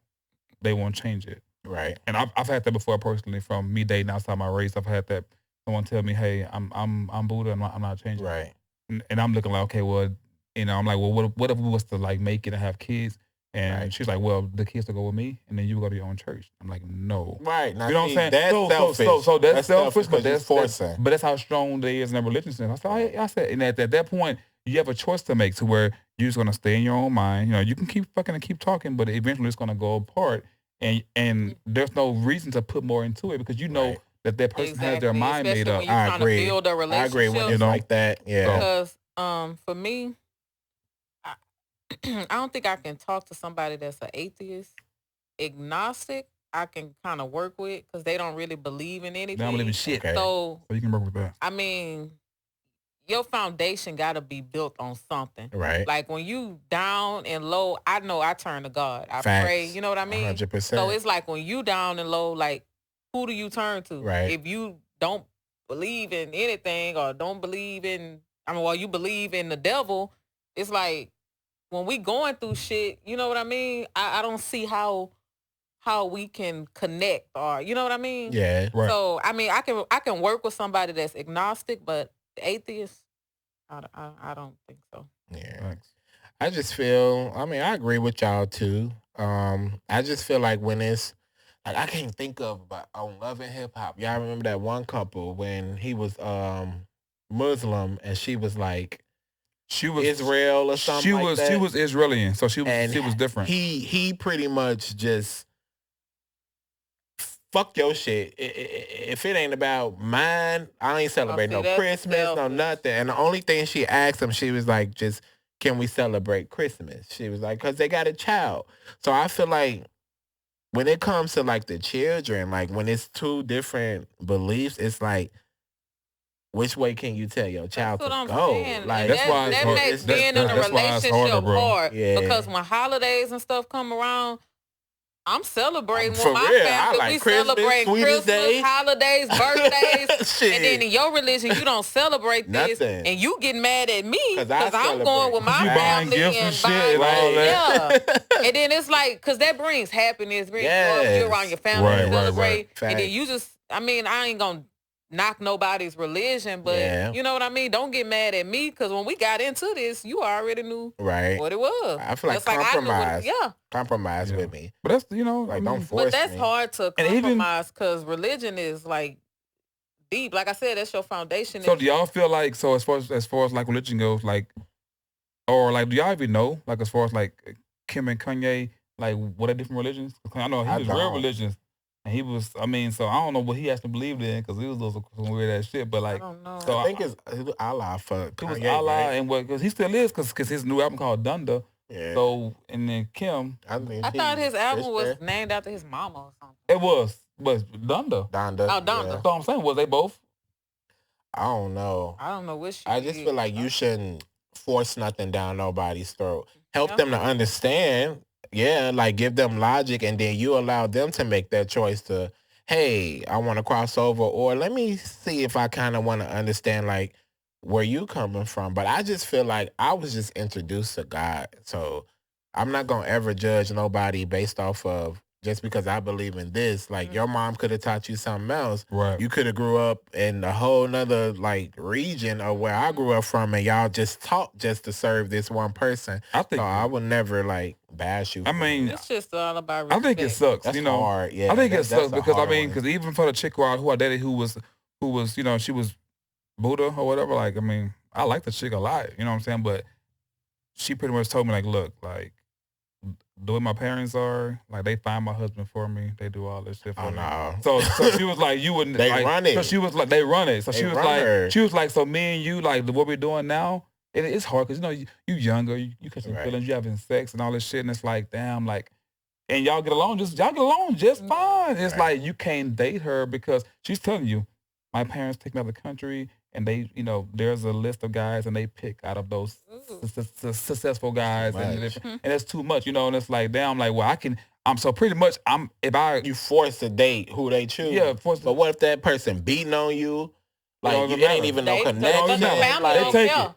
they won't change it.
Right.
And I've had that before personally from me dating outside my race. I've had that someone tell me, hey, I'm Buddha, I'm not changing.
Right.
And I'm looking like, okay, well, you know, I'm like, well, what if we was to like make it and have kids? And she's like, well, the kids will go with me and then you go to your own church. I'm like, no.
Right. Now,
you know what I'm saying?
That's selfish.
So that's selfish, but
that's forcing.
But that's how strong they is in their religion. I said, and at that point, you have a choice to make to where you're just gonna stay in your own mind. You know, you can keep talking, but eventually it's gonna go apart. And there's no reason to put more into it because you know that person has their mind made up.
I agree. Build a relationship.
I agree when it's like that. Yeah.
Because for me, I don't think I can talk to somebody that's an atheist. Agnostic, I can kind of work with because they don't really believe in anything.
They don't believe in shit.
Okay.
So you can work with that.
I mean, your foundation got to be built on something.
Right.
Like when you down and low, I know I turn to God. I pray. You know what I mean?
100%.
So it's like when you down and low, like who do you turn to?
Right.
If you don't believe in anything or don't believe in, you believe in the devil, it's like when we going through shit, you know what I mean? I don't see how we can connect or, you know what I mean?
Yeah.
Right.
So, I mean, I can work with somebody that's agnostic, but atheist, I don't think so.
Yeah. Thanks. I just feel, I agree with y'all too. I just feel like when it's, like I can't think of, but on Love and Hip Hop, y'all remember that one couple when he was Muslim and she was like,
she was
Israel or something
she
like
was,
that.
She was Israeli, so she was different.
He pretty much just fuck your shit. If it ain't about mine, I ain't celebrating no Christmas, no nothing. And the only thing she asked him, she was like, just, can we celebrate Christmas? She was like, because they got a child. So I feel like when it comes to like the children, like when it's two different beliefs, it's like, which way can you tell your child to go?
Saying.
Like
that makes being in a relationship hard. Yeah. Because when holidays and stuff come around, I'm celebrating with my family. Like we celebrate Christmas, holidays, birthdays. And then in your religion, you don't celebrate this. Nothing. And you get mad at me because I'm going with my family and buying gifts. Yeah. And then it's like, because that brings happiness, brings joy. You're around your family, celebrate. And then you just, I ain't going to knock nobody's religion, but you know what I mean? Don't get mad at me because when we got into this, you already knew what it was.
I feel like compromise. Compromise with me.
But that's, you know,
like don't force me.
But that's hard to compromise because religion is like deep. Like I said, that's your foundation.
So do y'all feel like, so as far as like religion goes, like, or like, do y'all even know, like as far as like Kim and Kanye, like what are different religions? I know he was real religious. And he was, so I don't know what he actually believed in because he was doing some weird ass shit. But like, I don't know.
So I think it's Allah for Kanye.
It was Allah, right? And because he still is, because his new album called Donda
Yeah.
So, and then Kim.
I thought his album was named after his mama or something.
It was. But Donda.
Oh, Donda.
Yeah. That's what I'm saying. Was they both?
I don't know.
I don't know which.
I just feel like you shouldn't force nothing down nobody's throat. Help them to understand. Yeah, like give them logic, and then you allow them to make that choice to, hey, I want to cross over, or let me see if I kind of want to understand like where you coming from. But I just feel like I was just introduced to God, so I'm not gonna ever judge nobody based off of just because I believe in this. Like your mom could have taught you something else.
Right.
You could have grew up in a whole nother like region of where I grew up from, and y'all just taught just to serve this one person. I would never like bash you.
I mean,
it's just all about respect.
I think it sucks.
That's
hard.
Yeah,
I think it sucks because because even for the chick who I dated who was she was Buddha or whatever. Like I mean, I like the chick a lot. You know what I'm saying? But she pretty much told me like, look, like. The way my parents are, like they find my husband for me. They do all this shit for me.
No.
So she was like, you wouldn't.
They
like,
run it.
So she was like, they run it. So
she was
like, so me and you, like what we're doing now, it's hard because you younger, you catching feelings, you having sex and all this shit, and it's like, damn, like, and y'all get along just fine. It's like you can't date her because she's telling you, my parents take me out of the country. And they, there's a list of guys, and they pick out of those successful guys, and it's too much, and it's like, damn, like, well, so pretty much, you
force to date who they choose.
Yeah,
but what if that person beating on you? Like, it ain't even no connection.
They take it.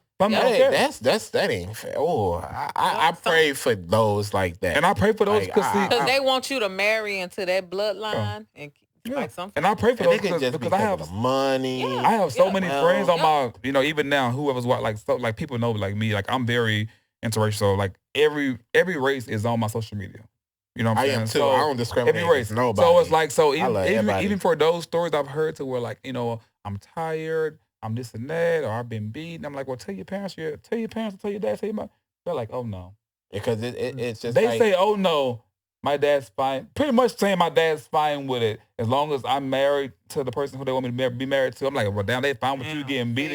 That ain't fair. Oh, I pray for those like that,
and I pray for those
because they want you to marry into that bloodline and.
Yeah.
Like something.
And I pray for those
because I have money.
Yeah. I have so many friends on my, even now, whoever's like people know like me, like I'm very interracial. So like every race is on my social media. You know what I'm saying?
I am too. I don't discriminate
every race.
Nobody.
So it's like even for those stories I've heard to where like, I'm tired, I'm this and that, or I've been beaten. I'm like, well, tell your parents, tell your dad, tell your mom. They're like, oh no.
Because it's just
they say, oh no. My dad's fine. Pretty much saying my dad's fine with it as long as I'm married to the person who they want me to be married to. I'm like, well, damn, they fine with you getting beat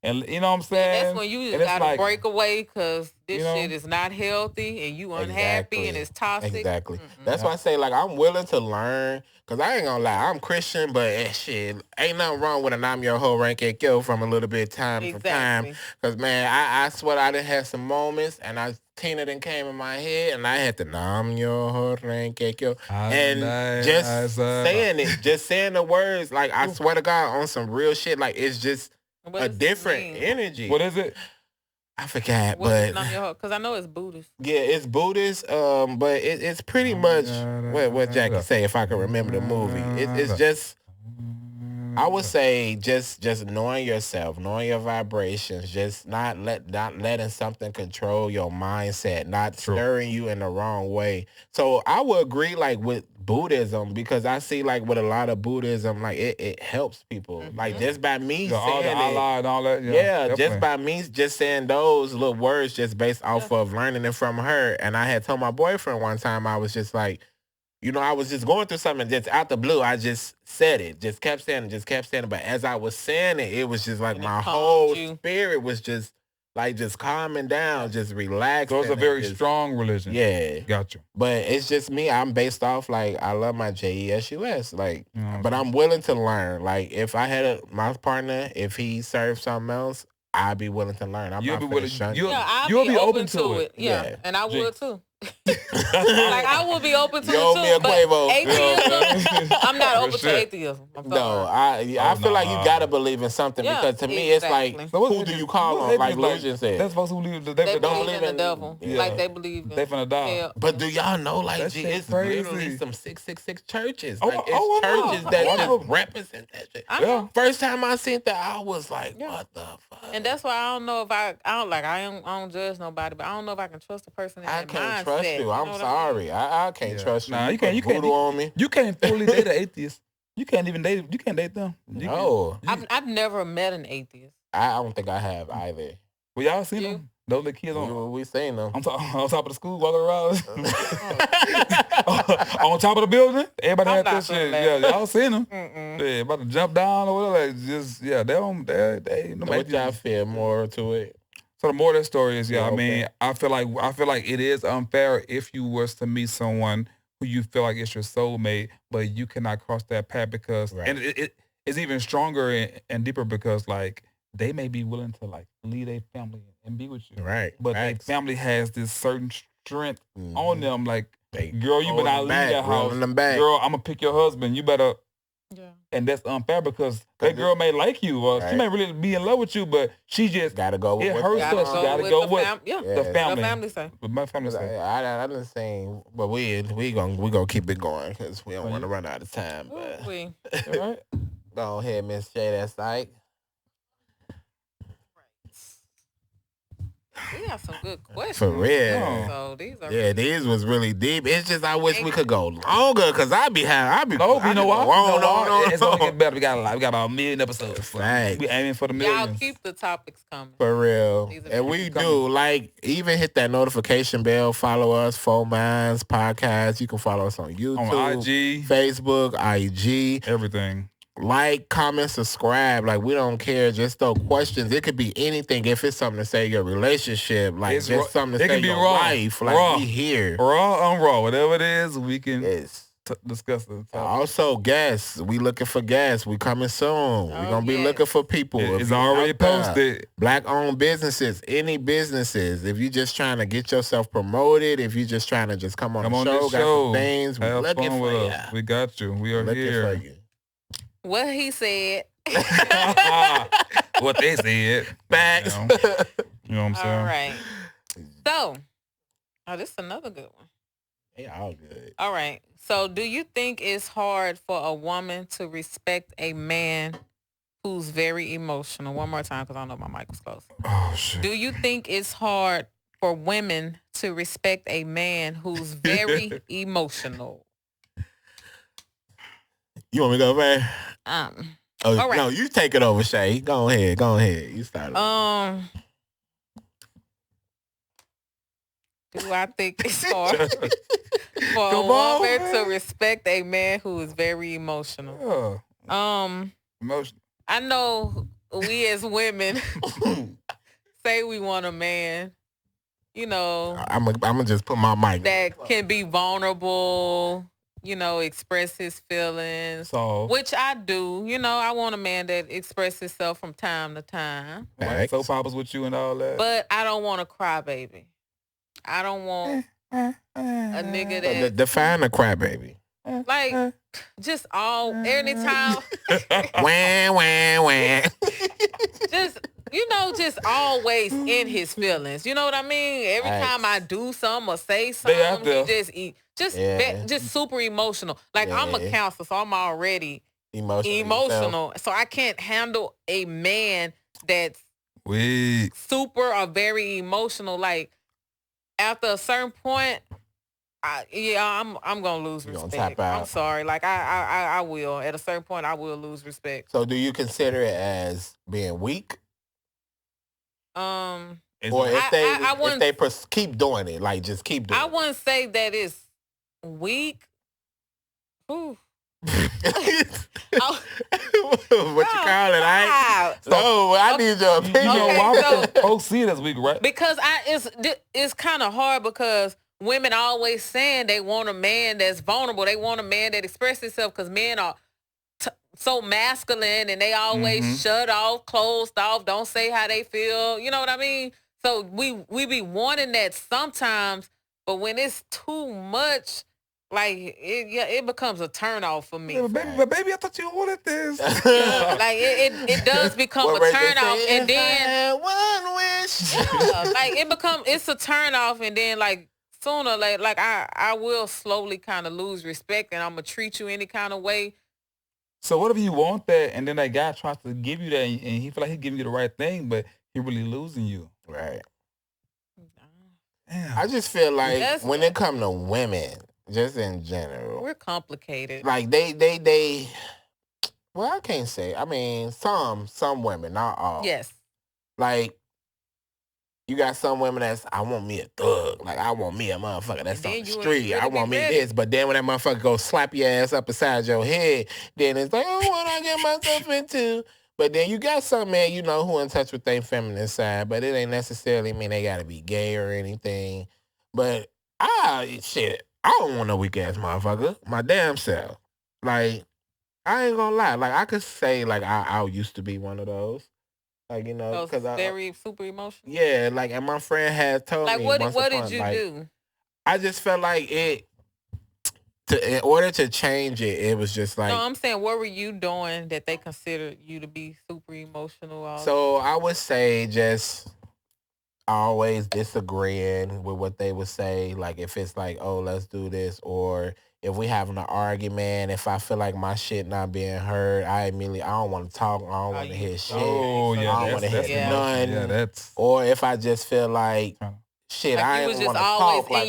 and you know what I'm saying?
That's when you just gotta break away because this shit is not healthy and you unhappy and it's toxic.
Exactly. That's why I say like I'm willing to learn because I ain't gonna lie, I'm Christian, but shit, ain't nothing wrong with an I'm your whole rank and kill from a little bit of time from time. Because man, I swear I done had some moments and Tina then came in my head and I had to nom your whole rank and kill. And just saying the words, like I swear to God on some real shit, like it's just a different energy.
What is it?
I forgot, but
because I know it's Buddhist.
Yeah, it's Buddhist. But it's pretty much what Jackie say. If I can remember the movie, it's just. I would say just knowing yourself, knowing your vibrations, just not letting something control your mindset, not stirring you in the wrong way. So I would agree like with Buddhism because I see like with a lot of Buddhism, like it helps people. Like just by me saying
Allah and all that.
Yeah, just by me just saying those little words just based off of learning it from her. And I had told my boyfriend one time, I was just like, I was just going through something just out the blue. I just said it, just kept saying it. But as I was saying it, it was just like my whole spirit was just like just calming down, just relaxing.
So it's a very strong religion.
Yeah.
Gotcha.
But it's just me. I'm based off like I love my JESUS. Like, but I'm willing to learn. Like if I had my partner, if he served something else, I'd be willing to learn.
You'll be open to it.
Yeah. And I would too. Like I would be open to it too, but atheism, I'm not open to atheism.
No, I feel like you gotta believe in something because to me it's like who do you call on? Like Lucian said,
that's supposed to believe
they don't believe in the devil. Like they believe in
they finna die.
But do y'all know like it's literally some 666 churches. Like it's churches that just represent that shit. First time I seen that, I was like, what the fuck?
And that's why I don't know if I don't judge nobody, but I don't know if I can trust a person in that mindset.
Trust you. I'm sorry. I can't trust you.
Nah, you can't
on me.
You can't fully date an atheist. You can't date them.
No.
I've never met an atheist.
I don't think I have either.
Well, y'all seen them? Those little kids
we seen them.
On top of the school walking around. On top of the building. Everybody had that shit. Yeah, y'all seen them. Yeah, about to jump down or whatever. Just they don't. They
what y'all feel more to it?
So the more of that story is, I mean, I feel like it is unfair if you was to meet someone who you feel like it's your soulmate, but you cannot cross that path because, and it's even stronger and deeper because like they may be willing to like leave their family and be with you,
right?
But their family has this certain strength on them, like, girl, you better not leave that house. Girl, I'm gonna pick your husband. You better. Yeah. And that's unfair because that girl may like you or she may really be in love with you, but she just
gotta go with
it hurts her. She gotta go with the family.
The family say.
What my family say.
I didn't say, but we gonna keep it going because we don't want to run out of time. But
all right.
Go ahead, Miss J. That's like.
We got some good questions.
For real.
So
these was really deep. It's just I wish we could go longer because I be.
No, you know what? It's gonna get better. We got about 1 million episodes. Right. We aiming for the millions.
Y'all keep the topics coming.
For real. And we do even hit that notification bell. Follow us, 4 Minds Podcast. You can follow us on YouTube,
on IG,
Facebook, IG,
everything.
Like, comment, subscribe. Like, we don't care. Just throw questions. It could be anything. If it's something to say your relationship, like it's just something to say your life. Like, we here.
Raw, unraw. Whatever it is, we can discuss it.
Also, guests. We looking for guests. We coming soon. We're going to be looking for people.
It's already posted.
Black-owned businesses. Any businesses. If you just trying to get yourself promoted, if you just trying to just come on the show, got some things, we looking for you.
We got you. We are here. For you.
What he said.
What they said.
Facts.
You know what I'm saying?
All right. So, this is another good one.
They all good.
All right. So, do you think it's hard for a woman to respect a man who's very emotional? One more time, because I know my mic was close.
Oh, shit.
Do you think it's hard for women to respect a man who's very emotional?
You want me to go, man?
All right.
No, you take it over, Shay. Go ahead. You start.
Do I think it's hard for a woman to respect a man who is very emotional?
Emotional.
I know we as women say we want a man,
I'm gonna just put my mic
that can be vulnerable. Express his feelings, which I do. I want a man that expresses himself from time to time.
Right. Soap operas with you and all that.
But I don't want a crybaby. I don't want a nigga that...
Define a crybaby.
Like, just anytime...
Wah.
Just always in his feelings. You know what I mean? Every time I do something or say something, he just super emotional. Like, I'm a counselor, so I'm already emotional. So I can't handle a man that's super or very emotional. Like, after a certain point, I'm gonna lose respect.
Tap out.
I'm sorry. Like, I will. At a certain point, I will lose respect.
So do you consider it as being weak? Or if they keep doing it, like just keep doing it.
I wouldn't say that it's weak. Ooh.
What you call it? I need your opinion.
Folks see it as weak, right?
Because it's kind of hard because women always saying they want a man that's vulnerable. They want a man that expresses himself because men are so masculine and they always shut off, closed off, don't say how they feel. You know what I mean? So we be wanting that sometimes, but when it's too much, like it becomes a turn off for me.
Yeah, but baby, I thought you wanted this.
Like it does become a turn off, and then
one wish.
It's a turn off, and then like sooner or later, like I will slowly kind of lose respect, and I'm gonna treat you any kind of way.
So what if you want that, and then that guy tries to give you that, and he feel like he's giving you the right thing, but he really losing you?
Right.
Damn.
I just feel like when it comes to women, just in general,
we're complicated.
Like they. Well, I can't say. I mean, some women, not all.
Yes.
Like, you got some women I want me a thug. Like, I want me a motherfucker that's on the street. I want me this. But then when that motherfucker go slap your ass up beside your head, then it's like, oh, what I get myself into? But then you got some men, you know, who in touch with their feminine side, but it ain't necessarily mean they gotta be gay or anything. But I don't want no weak ass motherfucker. My damn self. Like, I ain't gonna lie. Like, I could say like I used to be one of those. Like, you know, because I
very super emotional.
Yeah, like, and my friend had told me.
Like, what did you do?
I just felt like in order to change it, it was just like.
No, I'm saying, what were you doing that they considered you to be super emotional?
So I would say just always disagreeing with what they would say. Like, if it's like, oh, let's do this, or if we having an argument, if I feel like my shit not being heard, I don't want to talk. I don't want to hear shit.
Oh, yeah.
I don't want to hear none.
Yeah, that's.
Or if I just feel like shit,
like
I ain't want to talk. Like,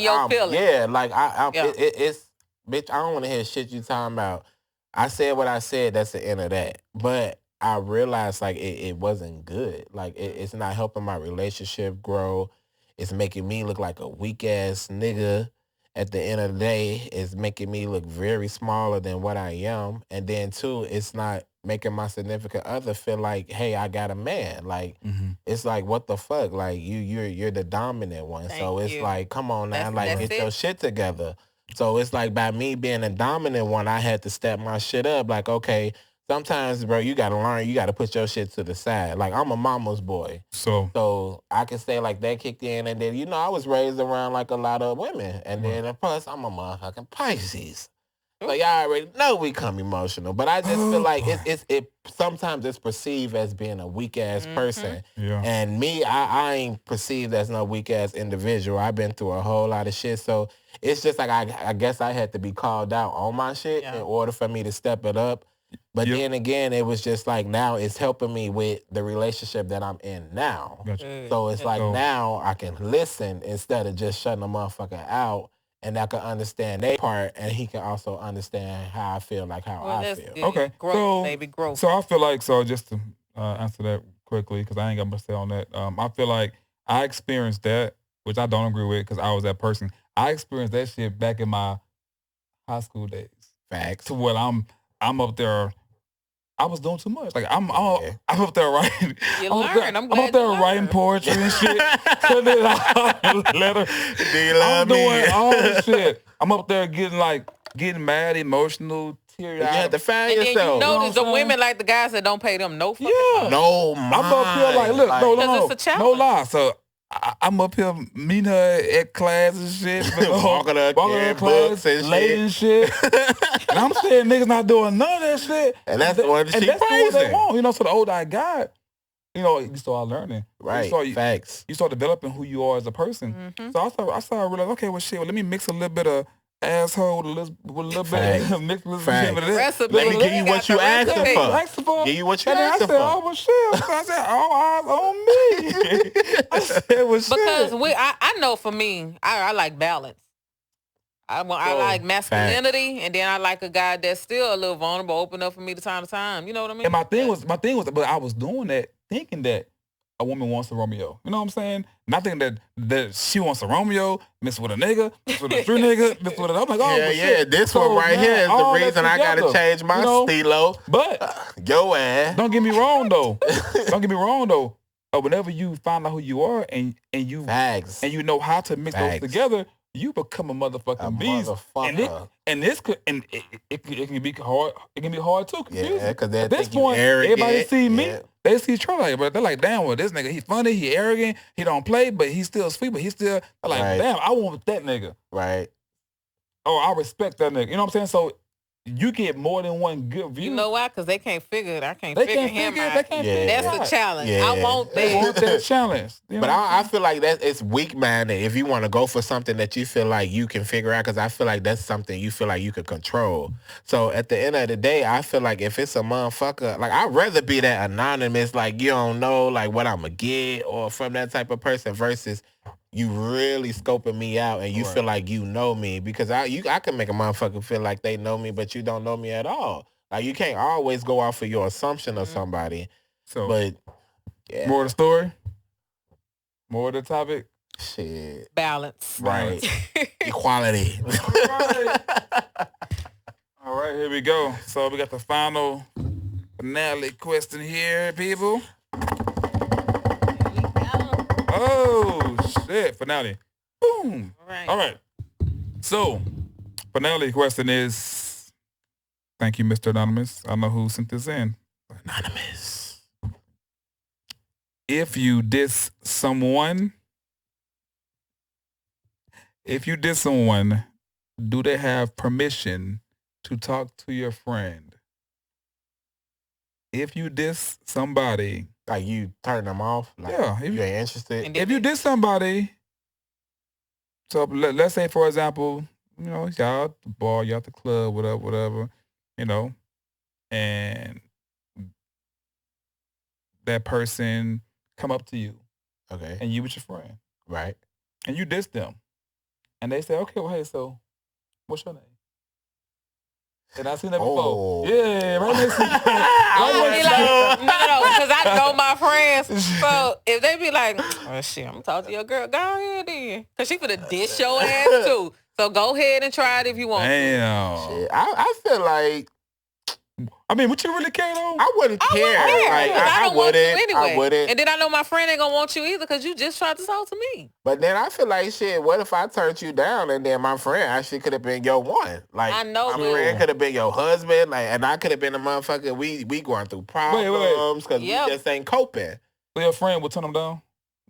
it's bitch. I don't want to hear shit you talking about. I said what I said. That's the end of that. But I realized like it wasn't good. Like it's not helping my relationship grow. It's making me look like a weak ass nigga. At the end of the day, it's making me look very smaller than what I am. And then too, it's not making my significant other feel like, hey, I got a man. Like it's like, what the fuck? Like you're the dominant one. So it's like, come on now, get your shit together. So it's like by me being a dominant one, I had to step my shit up. Like, okay, sometimes, bro, you got to learn. You got to put your shit to the side. Like, I'm a mama's boy. So I can say, like, that kicked in. And then, you know, I was raised around, like, a lot of women. And then, plus, I'm a motherfucking Pisces. So y'all already know we come emotional. But I just feel like it sometimes it's perceived as being a weak-ass person.
Yeah.
And me, I ain't perceived as no weak-ass individual. I've been through a whole lot of shit. So it's just like I guess I had to be called out on my shit in order for me to step it up. But then again, it was just like now it's helping me with the relationship that I'm in now.
Gotcha.
So it's like now I can listen instead of just shutting a motherfucker out, and I can understand their part, and he can also understand how I feel, like how I feel.
Good.
Okay,
growth, baby, growth.
So I feel like, just to answer that quickly, because I ain't got much to say on that. I feel like I experienced that, which I don't agree with, because I was that person. I experienced that shit back in my high school days.
Facts.
To what I'm up there. I was doing too much. Like I'm up there writing.
You learn. I'm
up there writing poetry and shit. Sending out letter.
Do you love me?
I'm doing all this shit. I'm up there getting mad, emotional, teary eyed.
You had to find
yourself.
Then
you notice the women like the guys that don't pay them no fucking money.
No,
I'm up here like, look, no,
it's a challenge.
no lie. So I'm up here meeting her at class and shit.
Walking her class,
late and shit. And I'm saying niggas not doing none of that shit.
And that's what she
what they want. You know, so the older I got, you know, you start learning.
Right. Facts.
You start developing who you are as a person. So I started realizing, okay, well, shit, let me mix a little bit of asshole with a little bit mix a little bit of this.
Let me give you what you asking for. Give you what you asking for.
Oh, well, shit. I said, all eyes on me. I said, well, shit.
Because I know for me, I like balance. I like masculinity, and then I like a guy that's still a little vulnerable, open up for me to time. You know what I mean?
And my thing was, but I was doing that, thinking that a woman wants a Romeo. You know what I'm saying? Not thinking that she wants a Romeo, miss with a nigga, miss with a street nigga, miss with a... I'm like, oh,
yeah,
shit.
This one right here is the reason I got to change my stilo.
But...
Yo ass.
Don't get me wrong, though. Whenever you find out who you are and you...
Facts.
And you know how to mix those together, you become a motherfucking beast. And it can be hard. It can be hard too.
Yeah, because
at this point, everybody see me. They see Trey, but they're like, damn, well, this nigga, he funny, he arrogant, he don't play, but he's still sweet, but he's still like, damn, I want that nigga.
Right.
Oh, I respect that nigga. You know what I'm saying? So you get more than one good view.
You know why? Because they can't figure it. I can't figure him out.
They can't figure it.
That's the challenge.
Yeah.
I want that.
They want that challenge. You know
but I feel like it's weak-minded if you want to go for something that you feel like you can figure out, because I feel like that's something you feel like you can control. So at the end of the day, I feel like if it's a motherfucker, like I'd rather be that anonymous, like you don't know like what I'm going to get or from that type of person versus you really scoping me out and you feel like you know me, because I can make a motherfucker feel like they know me, but you don't know me at all. Like you can't always go off of your assumption of somebody.
So,
but yeah.
More of the story, more of the topic.
Shit.
Balance.
Right. Equality.
All right, here we go. So we got the final finale question here, people. Oh, shit. Finale. Boom. All right. So, finale question is, thank you, Mr. Anonymous. I know who sent this in.
Anonymous.
If you diss someone, do they have permission to talk to your friend? If you diss somebody,
like you turn them off, like if you ain't interested.
If you diss somebody, so let's say for example, y'all at the bar, y'all at the club, whatever, and that person come up to you,
okay,
and you with your friend,
right,
and you diss them, and they say, okay, well, hey, so what's your name? And I've seen that before. Yeah, right next to you.
No, because I know my friends. So if they be like, oh shit, I'm gonna talk to your girl, go ahead then. Because she finna dish your ass too. So go ahead and try it if you want.
Damn.
Shit, I feel like,
I mean, would you really care though?
I wouldn't care. Like, I
don't want you anyway.
I wouldn't.
And then I know my friend ain't gonna want you either because you just tried to talk to me.
But then I feel like, shit, what if I turned you down and then my friend actually could have been your one? Like,
I know,
my friend could have been your husband, like, and I could have been a motherfucker. We going through problems because we just ain't coping.
So your friend would turn them down?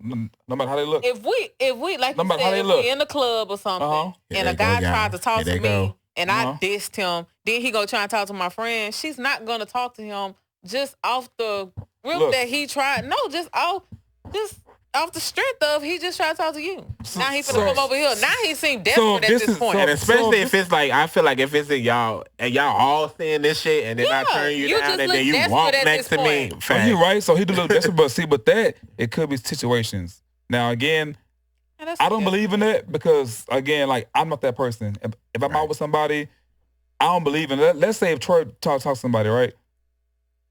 No matter how they look?
If we like no you said, if we in the club or something, and a guy tried to talk to me, and I dissed him, then he go try and talk to my friend, she's not going to talk to him just off the rip that he tried. No, just off the strength of he just tried to talk to you. Now he finna come over here. Now he seem desperate at this point.
And especially if it's like, I feel like if it's in y'all, and y'all all saying this shit, and then I turn you down, and then you walk next to me.
Oh, you right. So he do look desperate, but see, but that, it could be situations. Now, again, I don't believe in that because, again, like, I'm not that person. If I'm out with somebody, I don't believe in it. Let's say if Troy talks to somebody, right?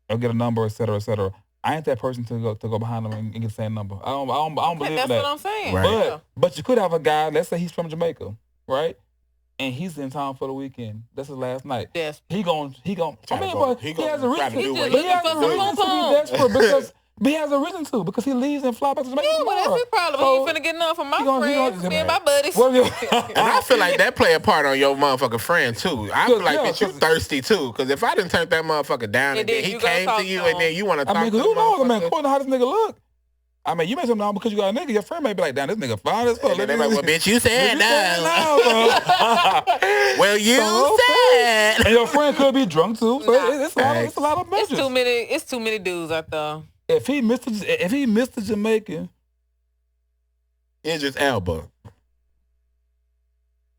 Or get a number, et cetera, et cetera. I ain't that person to go behind them and get the same number. I don't believe in that.
That's what I'm saying.
Right.
But you could have a guy, let's say he's from Jamaica, right? And he's in town for the weekend. That's his last night.
Yes.
He gon' I mean, but he has a reason.
He has a reason
to be desperate because he has a reason to because he leaves and fly back to Jamaica.
Yeah, well, that's his problem. So, he ain't finna get enough from my friends, me and my buddies.
And I feel like that play a part on your motherfucking friend too. I feel like bitch, you thirsty too. Because if I didn't turn that motherfucker down and then he came to you and then you want to talk to him.
Who knows, man? According to how this nigga look. I mean, you made something down because you got a nigga. Your friend may be like, damn, this nigga fine as fuck.
And they like, well, bitch, you said no. Well, you said.
And your friend could be drunk too. So it's a lot of measures.
It's too many dudes out there.
If he missed the Jamaican,
Idris Elba.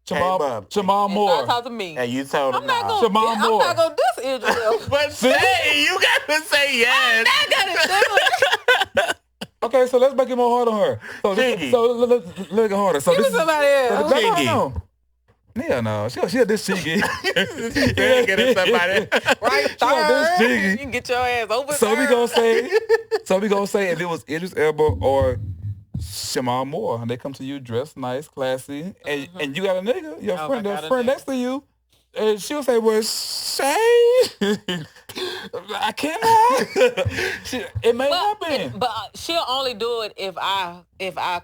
Jamal Moore.
Talk to me.
And you told him
I'm not gonna diss Idris Elba.
But say you gotta say yes.
I gotta do it.
Okay, so let's make it more hard on her. So let's make it harder. So
give me somebody else.
No. Yeah, no. She this cheeky.
Yeah, get somebody.
Right there. You can get your ass over
So we gonna say if it was Idris Elba or Jamal Moore, and they come to you dressed nice, classy, and you got a nigga, your friend next to you, and she'll say, well, Shay, I cannot. It may happen.
But she'll only do it if I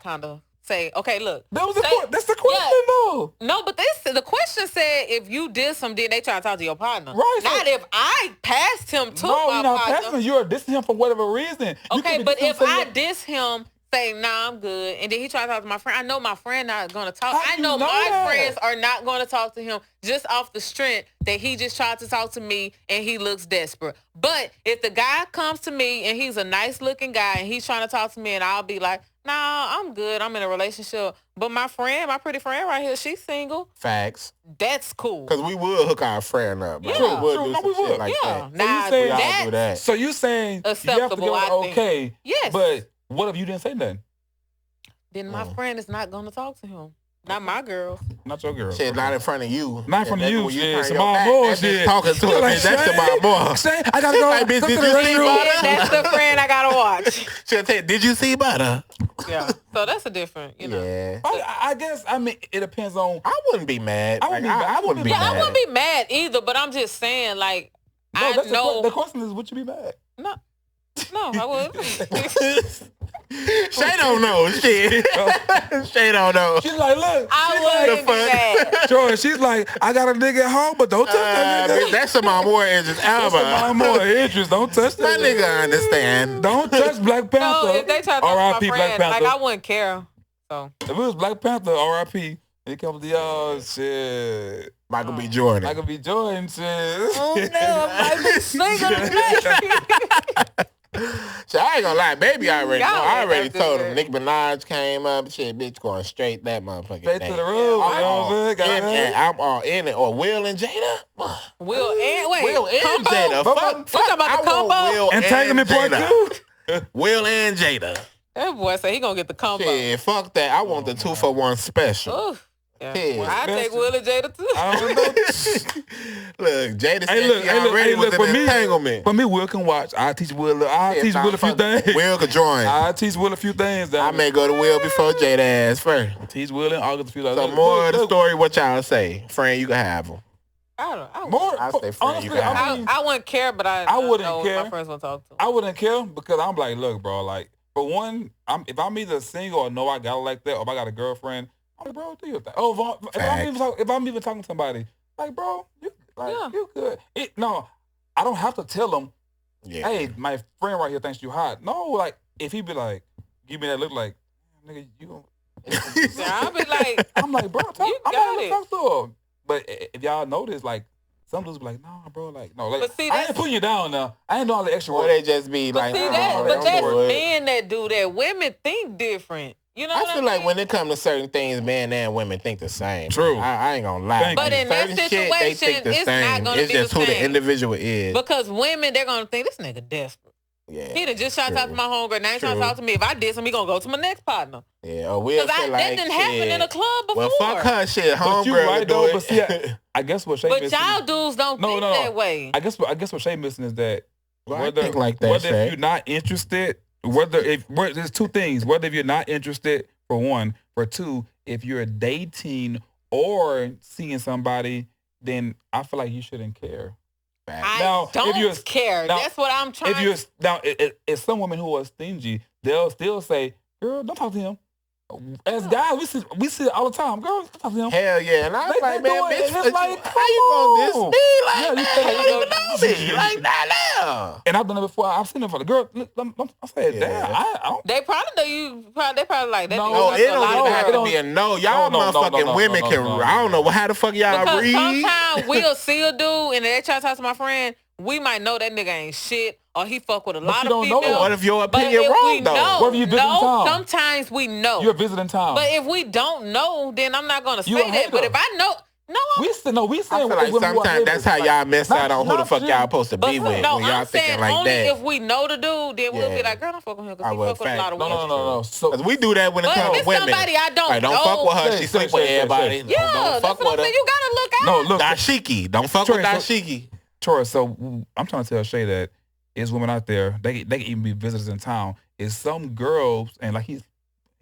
kind of say, okay, look.
That's the question, though.
No, but the question said if you did something, then they try to talk to your partner.
Right.
Not if I passed him to my partner.
No, you're not passing him. You're dissing him for whatever reason.
Okay, but if I diss him, say, nah, I'm good, and then he try to talk to my friend, I know my friend not going to talk. I know my friends are not going to talk to him just off the strength that he just tried to talk to me and he looks desperate. But if the guy comes to me and he's a nice looking guy and he's trying to talk to me and I'll be like, nah, I'm good. I'm in a relationship. But my pretty friend right here, she's single.
Facts.
That's cool.
Because we would hook our friend up.
Yeah.
We would do some shit like that.
Now,
do that.
So you saying
acceptable,
you have to give okay.
Yes.
But what if you didn't say nothing?
Then my friend is not going to talk to him. Not my girl.
Not your girl.
Shit, not in front of you.
Not in front of you. Shit, Jamal Moore shit.
Talking to her, like, that's Jamal Moore.
I gotta go.
Like, bitch, did you see Butter?
That's the friend I gotta watch.
She'll say, did you see Butter?
Yeah. So that's a different,
Yeah.
I guess, I mean, it depends on.
I wouldn't be mad.
I wouldn't be mad either, but I'm just saying, like, know.
The question is, would you be mad?
No, I wouldn't.
Shay don't know shit. Shay don't know.
She's like, look.
I wouldn't be mad.
Sure, she's like, I got a nigga at home, but don't touch that nigga.
That's some more interest.
That's some more interest. Don't touch that
nigga. Understand.
Don't touch Black Panther.
No, if they try to touch my friend, like I wouldn't care. So
if it was Black Panther, R.I.P. It comes to y'all, shit.
Michael B. Jordan.
Michael B. Jordan, shit.
Oh no, I might be single tonight.
So I ain't gonna lie, baby. I already told him. Nicki Minaj came up, shit, bitch, going straight that motherfucking
straight
thing.
to the room.
I'm all in it. Or Will and Jada.
Will and
Jada. Fuck
about the combo.
Will
Entanglement part 2.
Will and Jada.
That boy said he gonna get the combo.
Shit, fuck that. I want the 2-for-1 special.
Oof. Yeah. I take Will and Jada too.
I don't know.
Look, Jada said she already was an entanglement.
For me, Will can watch. I'll teach Will a few things.
Will can join.
I'll teach Will a few things.
I may go to Will before Jada ass first.
Teach Will in August a few things.
So more of the story, what y'all say? Friend, you can have them.
I
say friend, you can have them.
I wouldn't care, but I wouldn't care. My friends want to talk to.
I wouldn't care because I'm like, look, bro, like, for one, if I'm either single or know I got it like that, or if I got a girlfriend, I'm like, bro, do your thing. Oh, if I'm even talking to somebody, like, bro, you good. No, I don't have to tell them, hey, my friend right here thinks you hot. No, like, if he be like, give me that look like, nigga, you gonna...
I'll be like...
I'm like, bro, I'm not gonna talk to him. But if y'all notice, like, some dudes be like, nah, bro, like, no. Like, but see, I ain't putting you down now. I ain't doing all the extra work.
They just be
but
like,
see, but that's men that do that. Women think different. You know what I
feel like when it comes to certain things, men and women think the same.
True.
I ain't gonna lie.
But in that situation, it's not gonna be the same.
It's just who the individual is.
Because women, they're gonna think, this nigga desperate.
Yeah,
he done just tried to talk to my homegirl. Now he trying to talk to me. If I diss him, he gonna go to my next partner.
Yeah, or we'll feel like
that didn't happen in a club before.
Well, fuck her shit. Homegirl right, do it.
See, I guess what Shay missing.
But y'all dudes don't think that way.
I guess what Shay missing is that
whether
if you're not interested, there's two things. Whether if you're not interested, for one, for two, if you're dating or seeing somebody, then I feel like you shouldn't care.
I don't care. That's what I'm trying.
If some women who are stingy, they'll still say, "Girl, don't talk to him." As guys, we see it all the time. Girl, don't talk to him.
Hell yeah, and I was like, man, bitch, how you gonna diss me like that? How you know me like that?
And I've done it before. I've seen it for the girl. I said, damn, I don't.
They probably know you. They probably like that.
No, it don't even have to be a no. Y'all motherfucking women can. I don't know how the fuck y'all read.
Sometimes we'll see a dude and they try to talk to my friend. We might know that nigga ain't shit, or he fuck with a lot of people.
What if your opinion wrong though?
What if you visiting town?
Sometimes we know.
You're visiting town.
But if we don't know, then I'm not gonna say that. But if I know.
We saying
I feel like sometimes that's how y'all miss out on who the fuck y'all supposed to be with when y'all thinking like that.
If we know the dude, then we'll be like, girl, don't fuck with him because he fuck with a lot of women.
No.
Because we do that when it comes to women.
Somebody I don't know.
Don't fuck with her. She sleep with everybody.
Yeah,
don't fuck with her.
You gotta look out.
No, look,
dashiki. Don't fuck with dashiki.
Troy, so I'm trying to tell Shay that there's women out there, they can even be visitors in town. Is some girls, and like he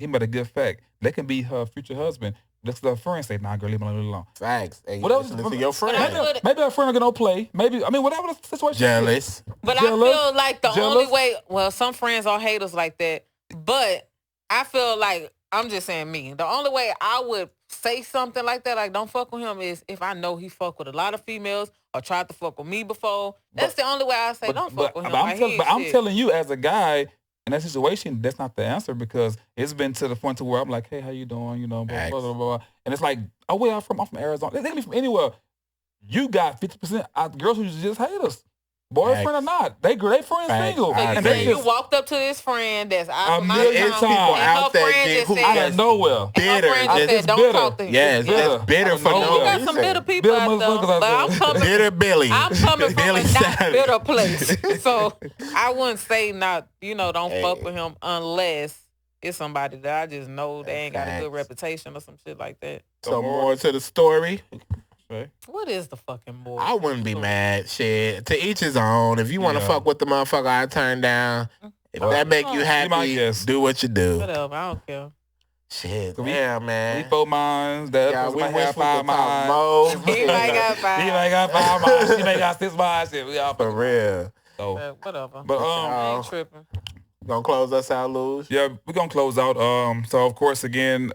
made a good fact, they can be her future husband. Let's let her friend say, nah, girl, leave me alone.
Facts. Hey, listen to your friend.
Maybe her friend will get no play. Maybe, I mean, whatever the situation
Jealous.
is.
But I feel like the only way, well, some friends are haters like that, but I feel like, I'm just saying me, the only way I would say something like that, like don't fuck with him, is if I know he fuck with a lot of females or tried to fuck with me before. That's the only way I say don't fuck with him.
I'm telling you, as a guy, in that situation, that's not the answer, because it's been to the point to where I'm like, hey, how you doing? You know, blah, blah, blah, blah. And it's like, oh, where I'm from Arizona. They can be from anywhere. You got 50% girls who just hate us. Boyfriend or not. They friends single.
And then you walked up to this friend that's out of my
people out there who
out of nowhere.
Bitter.
Just don't talk to him.
Yes, that's bitter for no reason.
You got some bitter people out there. But I'm coming.
Bitter Billy.
I'm coming from a not bitter place. So I wouldn't say don't fuck with him unless it's somebody that I just know they ain't got a good reputation or some shit like that.
So more to the story.
What is the fucking more?
I wouldn't be mad. Shit. To each his own. If you want to fuck with the motherfucker, I turn down. If that make you happy, do what you do.
Whatever. I don't care.
Shit, damn, man.
We 4 minds. The other
we
might
wish
have
we
5
could
minds.
talk more.
He might got 5.
He might got 5 minds. She may got 6 minds. Shit, we all
for real.
So
whatever.
But
I ain't tripping.
Gonna close us out, Luge?
Yeah, we're gonna close out. So of course, again,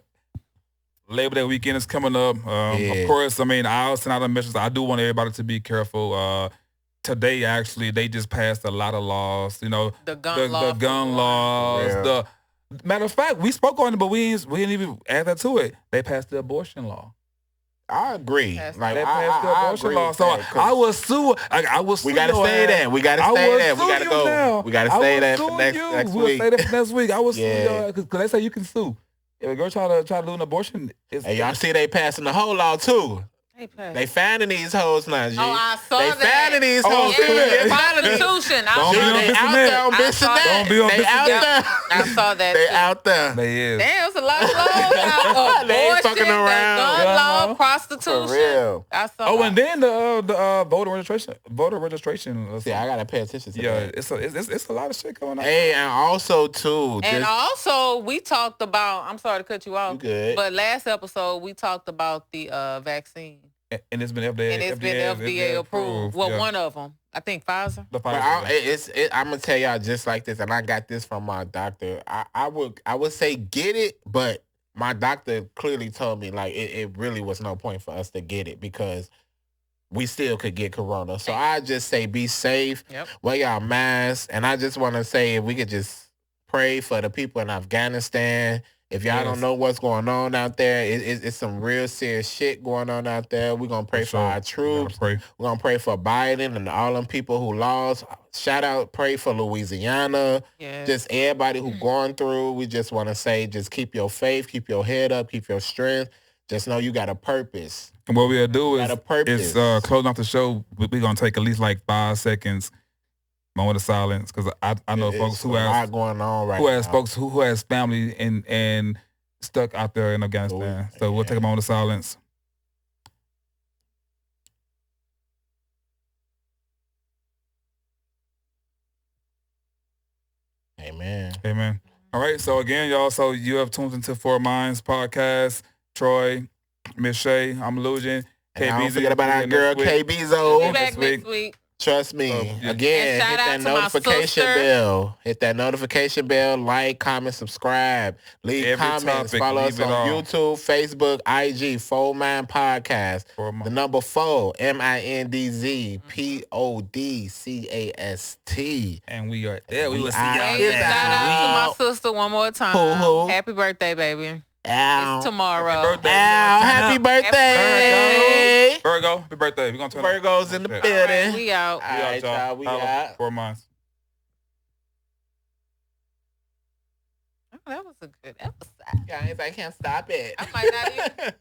Labor Day weekend is coming up. Of course, I mean, I'll send out a message. I do want everybody to be careful. Today, actually, they just passed a lot of laws. You know,
the gun
laws. The matter of fact, we spoke on it, but we didn't even add that to it. They passed the abortion law.
I agree.
They passed the abortion law. So I will sue. I will sue.
We gotta say that. We gotta say that. We gotta go.
Now.
We gotta say that for next week.
We'll say that for next week. I will sue you because they say you can sue. If a girl try to do an abortion,
hey, y'all see they passing the whole law too. They finding these hoes now, G.
Oh, I saw
they
that.
Finding these hoes.
Prostitution.
Don't be on
They out there.
I saw that.
They out there.
They is.
Damn, it's a lot of laws.
They ain't fucking around.
Gun law, prostitution.
For real.
I saw.
Oh, and then the voter registration.
See, I gotta pay attention to
that.
Yeah,
it's a lot of shit going on.
Hey, and also too.
Also, we talked about. I'm sorry to cut you off.
You good?
But last episode we talked about the vaccine.
And it's been FDA approved.
Well, one of them. I think Pfizer.
The Pfizer.
I'm gonna tell y'all just like this, and I got this from my doctor. I would say get it, but my doctor clearly told me like it really was no point for us to get it because we still could get corona. So I just say be safe. Wear y'all masks, and I just want to say if we could just pray for the people in Afghanistan. If y'all don't know what's going on out there, it's some real serious shit going on out there. We're going to pray for our troops. We're going to pray for Biden and all them people who lost. Shout out, pray for Louisiana. Just everybody who going through. We just want to say, just keep your faith, keep your head up, keep your strength. Just know you got a purpose.
And what we'll do is closing off the show, we're going to take at least like 5 seconds. Moment of silence, because I know folks who has
going on right
who has folks who has family and stuck out there in Afghanistan. So we'll take a moment of silence. Amen. All right. So again, y'all. So you have tuned into Four Minds podcast. Troy, Miss Shay, I'm Lujan.
Don't forget about our girl KBzo.
Be back next week.
Trust me. Again, hit that notification bell. Hit that notification bell. Like, comment, subscribe. Leave comments. Follow us on YouTube, Facebook, IG, Four Mind Podcast. The number 4, MINDZ,
And we are there. We will see y'all.
Shout out to my sister one more time. Happy birthday, baby. It's tomorrow.
Happy birthday.
Virgo, happy birthday. We're going to turn
Virgo's in the building.
Right, we out.
All right, y'all. We out.
4 months.
Oh, that was a good episode.
Guys, I can't stop it.
I might not even.